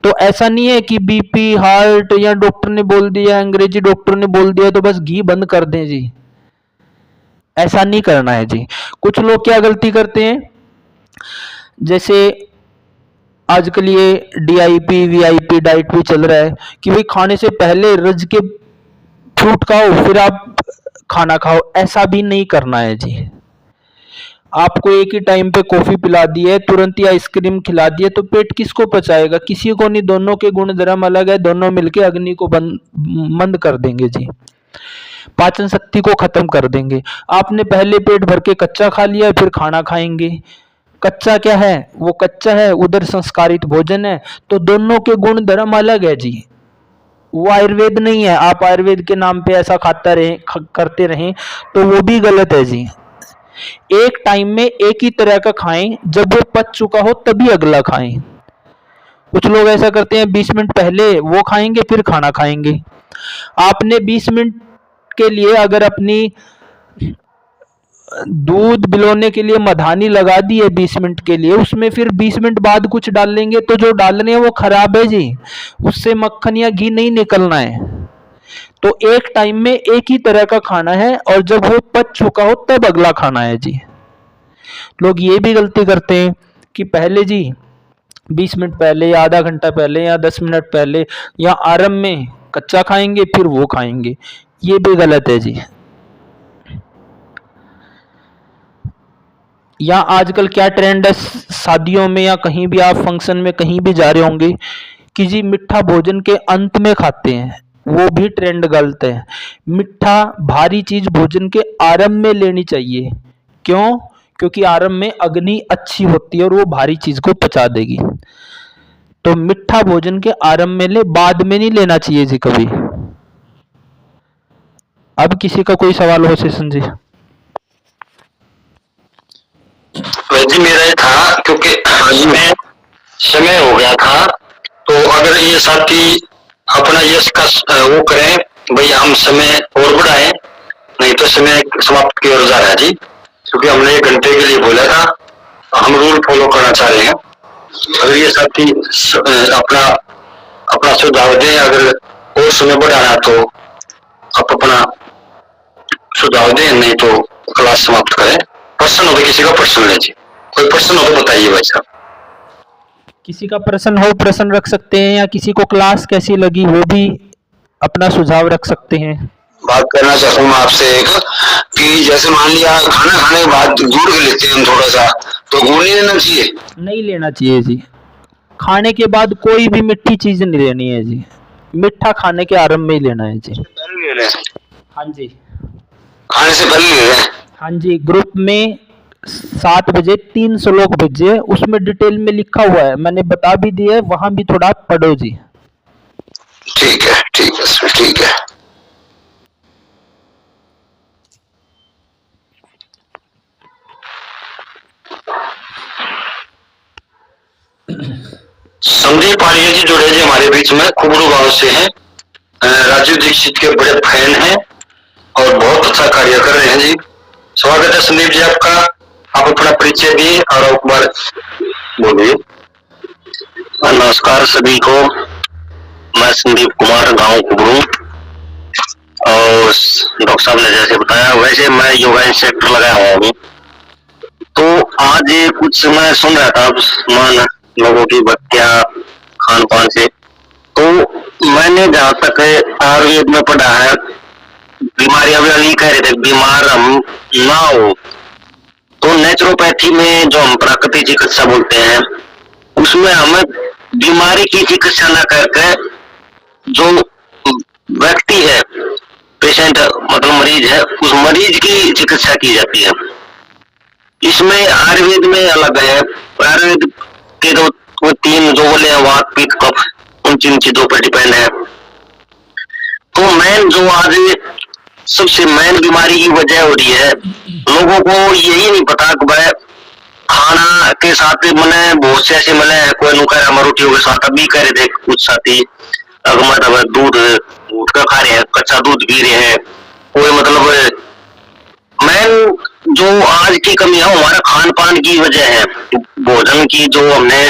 तो ऐसा नहीं है कि बीपी, हार्ट या डॉक्टर ने बोल दिया, अंग्रेजी डॉक्टर ने बोल दिया तो बस घी बंद कर दें जी, ऐसा नहीं करना है जी। कुछ लोग क्या गलती करते हैं, जैसे आजकल ये DIP VIP डाइट भी चल रहा है कि भाई खाने से पहले रज के फ्रूट खाओ फिर आप खाना खाओ, ऐसा भी नहीं करना है जी। आपको एक ही टाइम पे कॉफी पिला दी है, तुरंत ही आइसक्रीम खिला दी है, तो पेट किसको पचाएगा? किसी को नहीं। दोनों के गुण धर्म अलग है, दोनों मिलके अग्नि को मंद कर देंगे जी, पाचन शक्ति को खत्म कर देंगे। आपने पहले पेट भर के कच्चा खा लिया, फिर खाना खाएंगे। कच्चा क्या है? वो कच्चा है, उधर संस्कारित भोजन है, तो दोनों के गुण धर्म अलग है जी। वो आयुर्वेद नहीं है। आप आयुर्वेद के नाम पे ऐसा करते रहें तो वो भी गलत है जी। एक टाइम में एक ही तरह का खाएं, जब वो पच चुका हो तभी अगला खाएं। कुछ लोग ऐसा करते हैं 20 मिनट पहले वो खाएंगे फिर खाना खाएंगे। आपने 20 मिनट के लिए अगर अपनी दूध बिलोने के लिए मधानी लगा दी है 20 मिनट के लिए, उसमें फिर 20 मिनट बाद कुछ डाल लेंगे तो जो डालने हैं वो खराब है जी, उससे मक्खन या घी नहीं निकलना है। तो एक टाइम में एक ही तरह का खाना है, और जब वो पच चुका हो तब अगला खाना है जी। लोग ये भी गलती करते हैं कि पहले जी 20 मिनट पहले या आधा घंटा पहले या 10 मिनट पहले या आरंभ में कच्चा खाएंगे फिर वो खाएंगे, ये भी गलत है जी। या आजकल क्या ट्रेंड है, शादियों में या कहीं भी आप फंक्शन में कहीं भी जा रहे होंगे कि जी मिठा भोजन के अंत में खाते हैं, वो भी ट्रेंड गलत है। मिठा भारी चीज भोजन के आरंभ में लेनी चाहिए। क्यों? क्योंकि आरंभ में अग्नि अच्छी होती है और वो भारी चीज को पचा देगी। तो मिठा भोजन के आरंभ में ले, बाद में नहीं लेना चाहिए जी कभी। अब किसी का कोई सवाल हो सेशन जी? वैसे मेरा ये था, क्योंकि में समय हो गया था, तो अगर ये साथी अपना यश का वो करें, भैया हम समय और बढ़ाएं, नहीं तो समय समाप्त की ओर जा रहा है जी। क्योंकि हमने 1 घंटे के लिए बोला था, हम रूल फॉलो करना चाह रहे हैं। अगर ये साथी अपना सुझाव दें, अगर और समय बढ़ाना तो आप अपना सुझाव दें, नहीं तो क्लास समाप्त करें। प्रश्न हो तो किसी का प्रश्न है जी, कोई प्रश्न हो तो बताइए भाई साहब। किसी का प्रश्न हो प्रश्न रख सकते हैं, या किसी को क्लास कैसी लगी वो भी अपना सुझाव रख सकते हैं। बात करना चाहता हूँ आपसे एक, कि जैसे मान लिया खाना खाने के बाद गुड़ लेते हैं हम थोड़ा सा, तो गुड़ नहीं लेना चाहिए? नहीं लेना चाहिए जी। खाने के बाद कोई भी मीठी चीज नहीं लेनी है जी, मीठा खाने के आरंभ में ही लेना है जी। पहले ले रहे हैं? हाँ जी, खाने से पहले ले रहे हैं? हाँ जी। ग्रुप में 7 बजे 3 श्लोक भेजे, उसमें डिटेल में लिखा हुआ है, मैंने बता भी दिया है, वहां भी थोड़ा पढ़ो जी। ठीक है, ठीक है सर, ठीक है। संदीप आर्य जी जुड़े जी हमारे बीच में, कुबड़ू गांव से हैं, राजीव दीक्षित के बड़े फैन हैं और बहुत अच्छा कार्य कर रहे हैं जी। स्वागत है संदीप जी आपका। आप अपना परिचय दिए और एक बार बोलिए। नमस्कार सभी को, मैं संदीप कुमार, गांव कुबड़ू, और डॉक्टर साहब ने जैसे बताया वैसे मैं योगा इंस्ट्रक्टर लगाया हुआ हूँ। तो आज ये कुछ मैं सुन रहा था मान लोगों की बत्तियां खान पान से, तो मैंने जहाँ तक आयुर्वेद में पढ़ा है, बीमारियां भी नहीं कह रहे थे, बीमार हम ना हो तो नेचुरोपैथी में जो हम प्राकृतिक चिकित्सा बोलते हैं, उसमें हम बीमारी की चिकित्सा न करके जो व्यक्ति है, पेशेंट मतलब मरीज है, उस मरीज की चिकित्सा की जाती है। इसमें आयुर्वेद में अलग है। आयुर्वेद के वो तीन जो बोले हैं, वात पित्त कफ, उन तीन चीजों पर डिपेंड है। तो मेन जो आज सबसे मेन बीमारी की वजह हो रही है, लोगों को यही नहीं पता कि भाई खाना के साथ मैंने बहुत से ऐसे मिले हैं, कोई नुकर हमारे रोटियों के साथ अभी कह रहे थे कुछ साथी, अगर दूध गुटखा खा रहे हैं, कच्चा दूध पी रहे हैं, कोई मतलब मेन जो आज की कमी है हमारा खान पान की वजह है। भोजन की जो हमने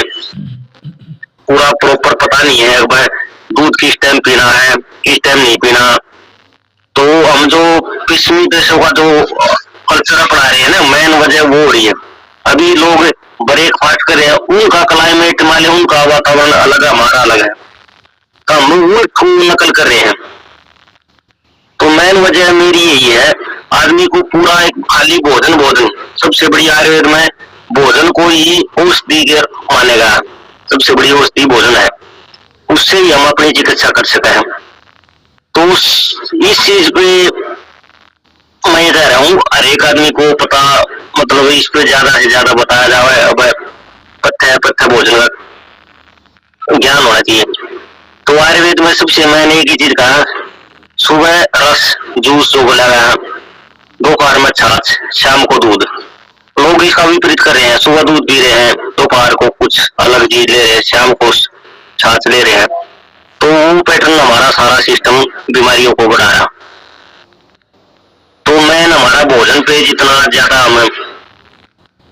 पूरा प्रॉपर पता नहीं है, भाई दूध किस टाइम पीना है, किस टाइम नहीं पीना। तो हम जो पश्चिमी देशों का जो कल्चर अपना रहे हैं ना, मेन वजह वो हो रही है। अभी लोग ब्रेकफास्ट कर रहे हैं, उनका क्लाइमेट माने उनका वातावरण अलग है, हमारा अलग है, तो हम वो नकल कर रहे हैं। तो मेन वजह मेरी यही है, आदमी को पूरा एक खाली भोजन सबसे बड़ी आयुर्वेद में भोजन को ही औषधि मानेगा, सबसे बड़ी औषधि भोजन है, उससे ही हम अपनी चिकित्सा कर सके हैं। तो इस चीज पे मैं कह रहा हूँ हर एक आदमी को पता, मतलब इस पे ज्यादा से ज्यादा बताया जाए। अब पथ्य भोजन का ज्ञान होना चाहिए। तो आयुर्वेद में सबसे मैंने एक ही चीज कहा, सुबह रस जूस जो बोला गया, दोपहर में छाछ, शाम को दूध। लोग इसका विपरीत कर रहे हैं, सुबह दूध पी रहे हैं, दोपहर को कुछ अलग चीज ले रहे हैं, शाम को छाछ ले रहे हैं। तो वो पैटर्न हमारा सारा सिस्टम बीमारियों को बढ़ाया। तो मैं हमारा भोजन पे जितना ज्यादा हम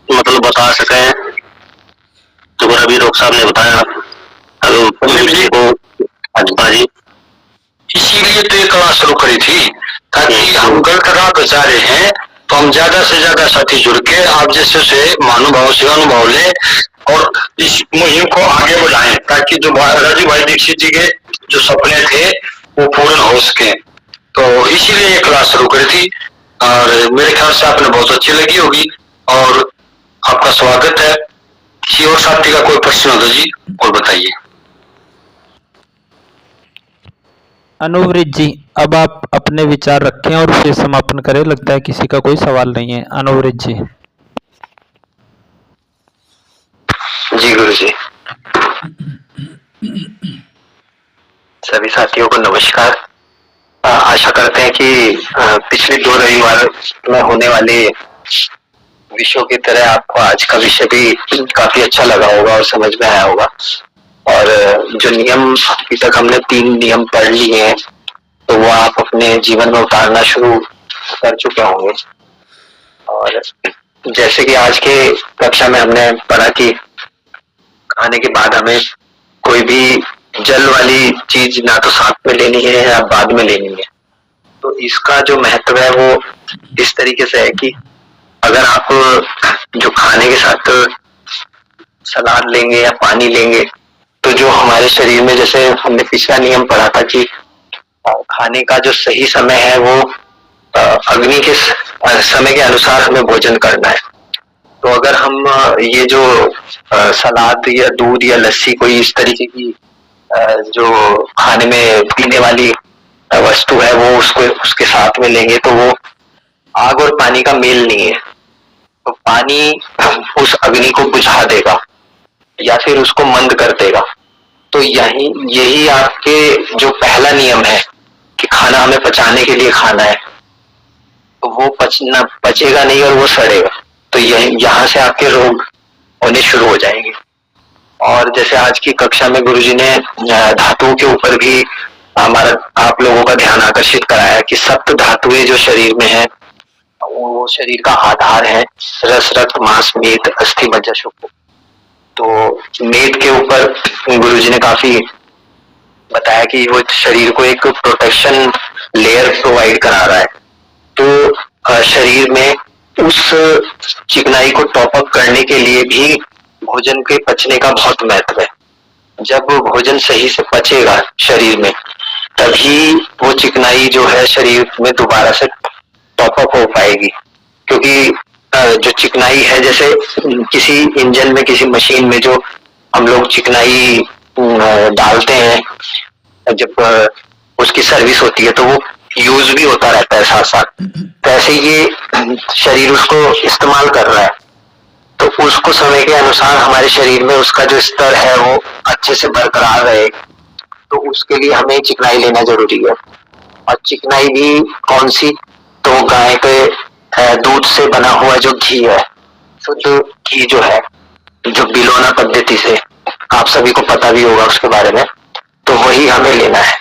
मतलब बता सके, तो अभी डॉक्टर साहब ने बताया को। हाँ जी, इसीलिए तो ये क्लास शुरू करी थी, ताकि हम गलत राह पे जा रहे हैं तो हम ज्यादा से ज्यादा साथी जुड़ के आप जैसे से महानुभाव से अनुभव ले और इस मुहिम को आगे बढ़ाएं, ताकि जो राजीव भाई दीक्षित जी के जो सपने थे वो पूर्ण हो सके। तो इसीलिए ये क्लास शुरू करी थी और मेरे ख्याल से आपने बहुत अच्छी लगी होगी और आपका स्वागत है। किसी और साथी का कोई प्रश्न हो तो जी और बताइए। अनुवृत जी, अब आप अपने विचार रखें और फिर समापन करें। लगता है किसी का कोई सवाल नहीं है। अनुवृत जी। जी गुरु जी। सभी साथियों को नमस्कार। आशा करते हैं कि पिछले 2 रविवार में होने वाले विषयों की तरह आपको आज का विषय भी काफी अच्छा लगा होगा और समझ में आया होगा। और जो नियम अभी तक हमने 3 नियम पढ़ लिए हैं, तो वो आप अपने जीवन में उतारना शुरू कर चुके होंगे। और जैसे कि आज के कक्षा में हमने पढ़ा कि खाने के बाद हमें कोई भी जल वाली चीज ना तो साथ में लेनी है या बाद में लेनी है। तो इसका जो महत्व है वो इस तरीके से है कि अगर आप जो खाने के साथ सलाद लेंगे या पानी लेंगे, तो जो हमारे शरीर में, जैसे हमने पिछला नियम पढ़ा था कि खाने का जो सही समय है वो अग्नि के समय के अनुसार हमें भोजन करना है। तो अगर हम ये जो सलाद या दूध या लस्सी कोई इस तरीके की जो खाने में पीने वाली वस्तु है वो उसके साथ में लेंगे, तो वो आग और पानी का मेल नहीं है। तो पानी उस अग्नि को बुझा देगा या फिर उसको मंद कर देगा। तो यही आपके जो पहला नियम है कि खाना हमें पचाने के लिए खाना है, तो वो पचेगा नहीं और वो सड़ेगा। तो यहाँ से आपके रोग होने शुरू हो जाएंगे। और जैसे आज की कक्षा में गुरुजी ने धातुओं के ऊपर भी आप लोगों का ध्यान आकर्षित कराया कि सप्त धातुएं जो शरीर में है वो शरीर का आधार है, रस रक्त मांस मेद अस्थि मज्जा शुक्र। तो मेद के ऊपर गुरुजी ने काफी बताया कि वो शरीर को एक प्रोटेक्शन लेयर प्रोवाइड करा रहा है। तो शरीर में उस चिकनाई को टॉप अप करने के लिए भी भोजन के पचने का बहुत महत्व है। जब भोजन सही से पचेगा शरीर में, तभी वो चिकनाई जो है शरीर में दोबारा से टॉप अप हो पाएगी। क्योंकि जो चिकनाई है, जैसे किसी इंजन में, किसी मशीन में जो हम लोग चिकनाई डालते हैं जब उसकी सर्विस होती है, तो वो यूज भी होता रहता है साथ साथ। तो ऐसे ये शरीर उसको इस्तेमाल कर रहा है, तो उसको समय के अनुसार हमारे शरीर में उसका जो स्तर है वो अच्छे से बरकरार रहे, तो उसके लिए हमें चिकनाई लेना जरूरी है। और चिकनाई भी कौन सी, तो गाय के दूध से बना हुआ जो घी है, शुद्ध घी जो है, जो बिलोना पद्धति से, आप सभी को पता भी होगा उसके बारे में, तो वही हमें लेना है।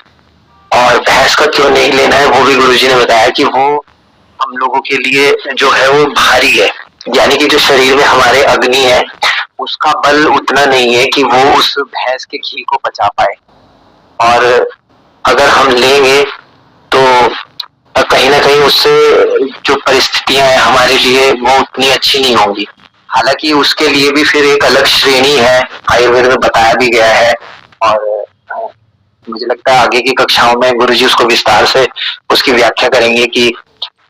और भैंस का क्यों नहीं लेना है, वो भी गुरुजी ने बताया कि वो हम लोगों के लिए जो है वो भारी है, यानी कि जो शरीर में हमारे अग्नि है उसका बल उतना नहीं है कि वो उस भैंस के घी को पचा पाए। और अगर हम लेंगे तो कहीं ना कहीं उससे जो परिस्थितियां हैं हमारे लिए वो उतनी अच्छी नहीं होंगी। हालांकि उसके लिए भी फिर एक अलग श्रेणी है, आयुर्वेद में बताया भी गया है। और मुझे लगता है आगे की कक्षाओं में गुरुजी उसको विस्तार से उसकी व्याख्या करेंगे कि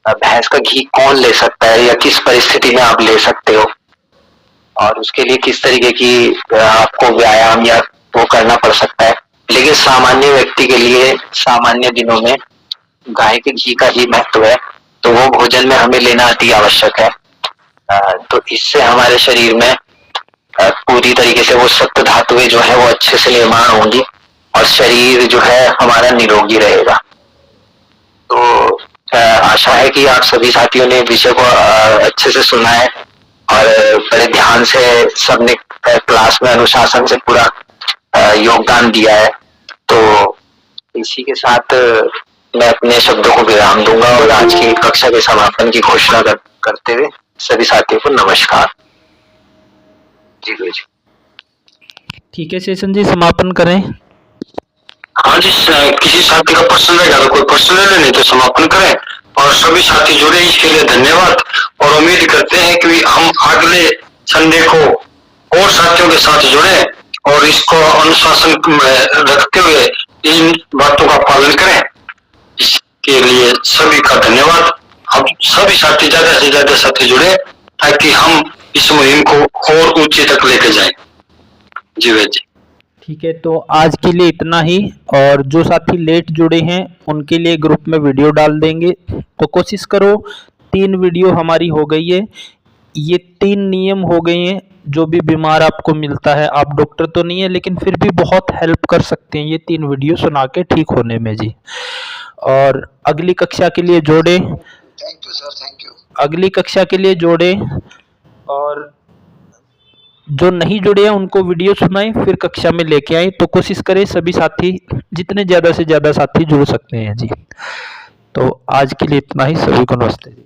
भैंस का घी कौन ले सकता है या किस परिस्थिति में आप ले सकते हो, और उसके लिए किस तरीके की आपको व्यायाम या वो करना पड़ सकता है। लेकिन सामान्य व्यक्ति के लिए सामान्य दिनों में गाय के घी का ही महत्व है, तो वो भोजन में हमें लेना अति आवश्यक है। तो इससे हमारे शरीर में पूरी तरीके से वो सप्त धातुएं जो है वो अच्छे से निर्माण होंगी और शरीर जो है हमारा निरोगी रहेगा। तो आशा है कि आप सभी साथियों ने विषय को अच्छे से सुना है और बड़े ध्यान से सबने क्लास में अनुशासन से पूरा योगदान दिया है। तो इसी के साथ मैं अपने शब्दों को विराम दूंगा और आज की कक्षा के समापन की घोषणा करते हुए सभी साथियों को नमस्कार। जी गुरु जी। ठीक है सेशन जी, समापन करें। हाँ जी, किसी साथी का प्रश्न रहेगा तो कोई प्रश्न ले लें, नहीं तो समापन करें। और सभी साथी जुड़े इसके लिए धन्यवाद, और उम्मीद करते हैं कि हम अगले संडे को और साथियों के साथ जुड़े और इसको अनुशासन रखते हुए इन बातों का पालन करें। इसके लिए सभी का धन्यवाद। हम सभी साथी ज्यादा से ज्यादा साथी जुड़े ताकि हम इस मुहिम को और ऊंचे तक लेके जाएं। जी वैद्य जी। ठीक है, तो आज के लिए इतना ही, और जो साथी लेट जुड़े हैं उनके लिए ग्रुप में वीडियो डाल देंगे। तो कोशिश करो, 3 वीडियो हमारी हो गई है। ये 3 नियम हो गए हैं, जो भी बीमार आपको मिलता है, आप डॉक्टर तो नहीं है लेकिन फिर भी बहुत हेल्प कर सकते हैं ये 3 वीडियो सुना के ठीक होने में जी। और अगली कक्षा के लिए जोड़े, thank you sir, thank you. अगली कक्षा के लिए जोड़े, और जो नहीं जुड़े हैं उनको वीडियो सुनाएं, फिर कक्षा में लेके आए। तो कोशिश करें सभी साथी, जितने ज़्यादा से ज़्यादा साथी जुड़ सकते हैं जी। तो आज के लिए इतना ही, सभी को नमस्ते जी।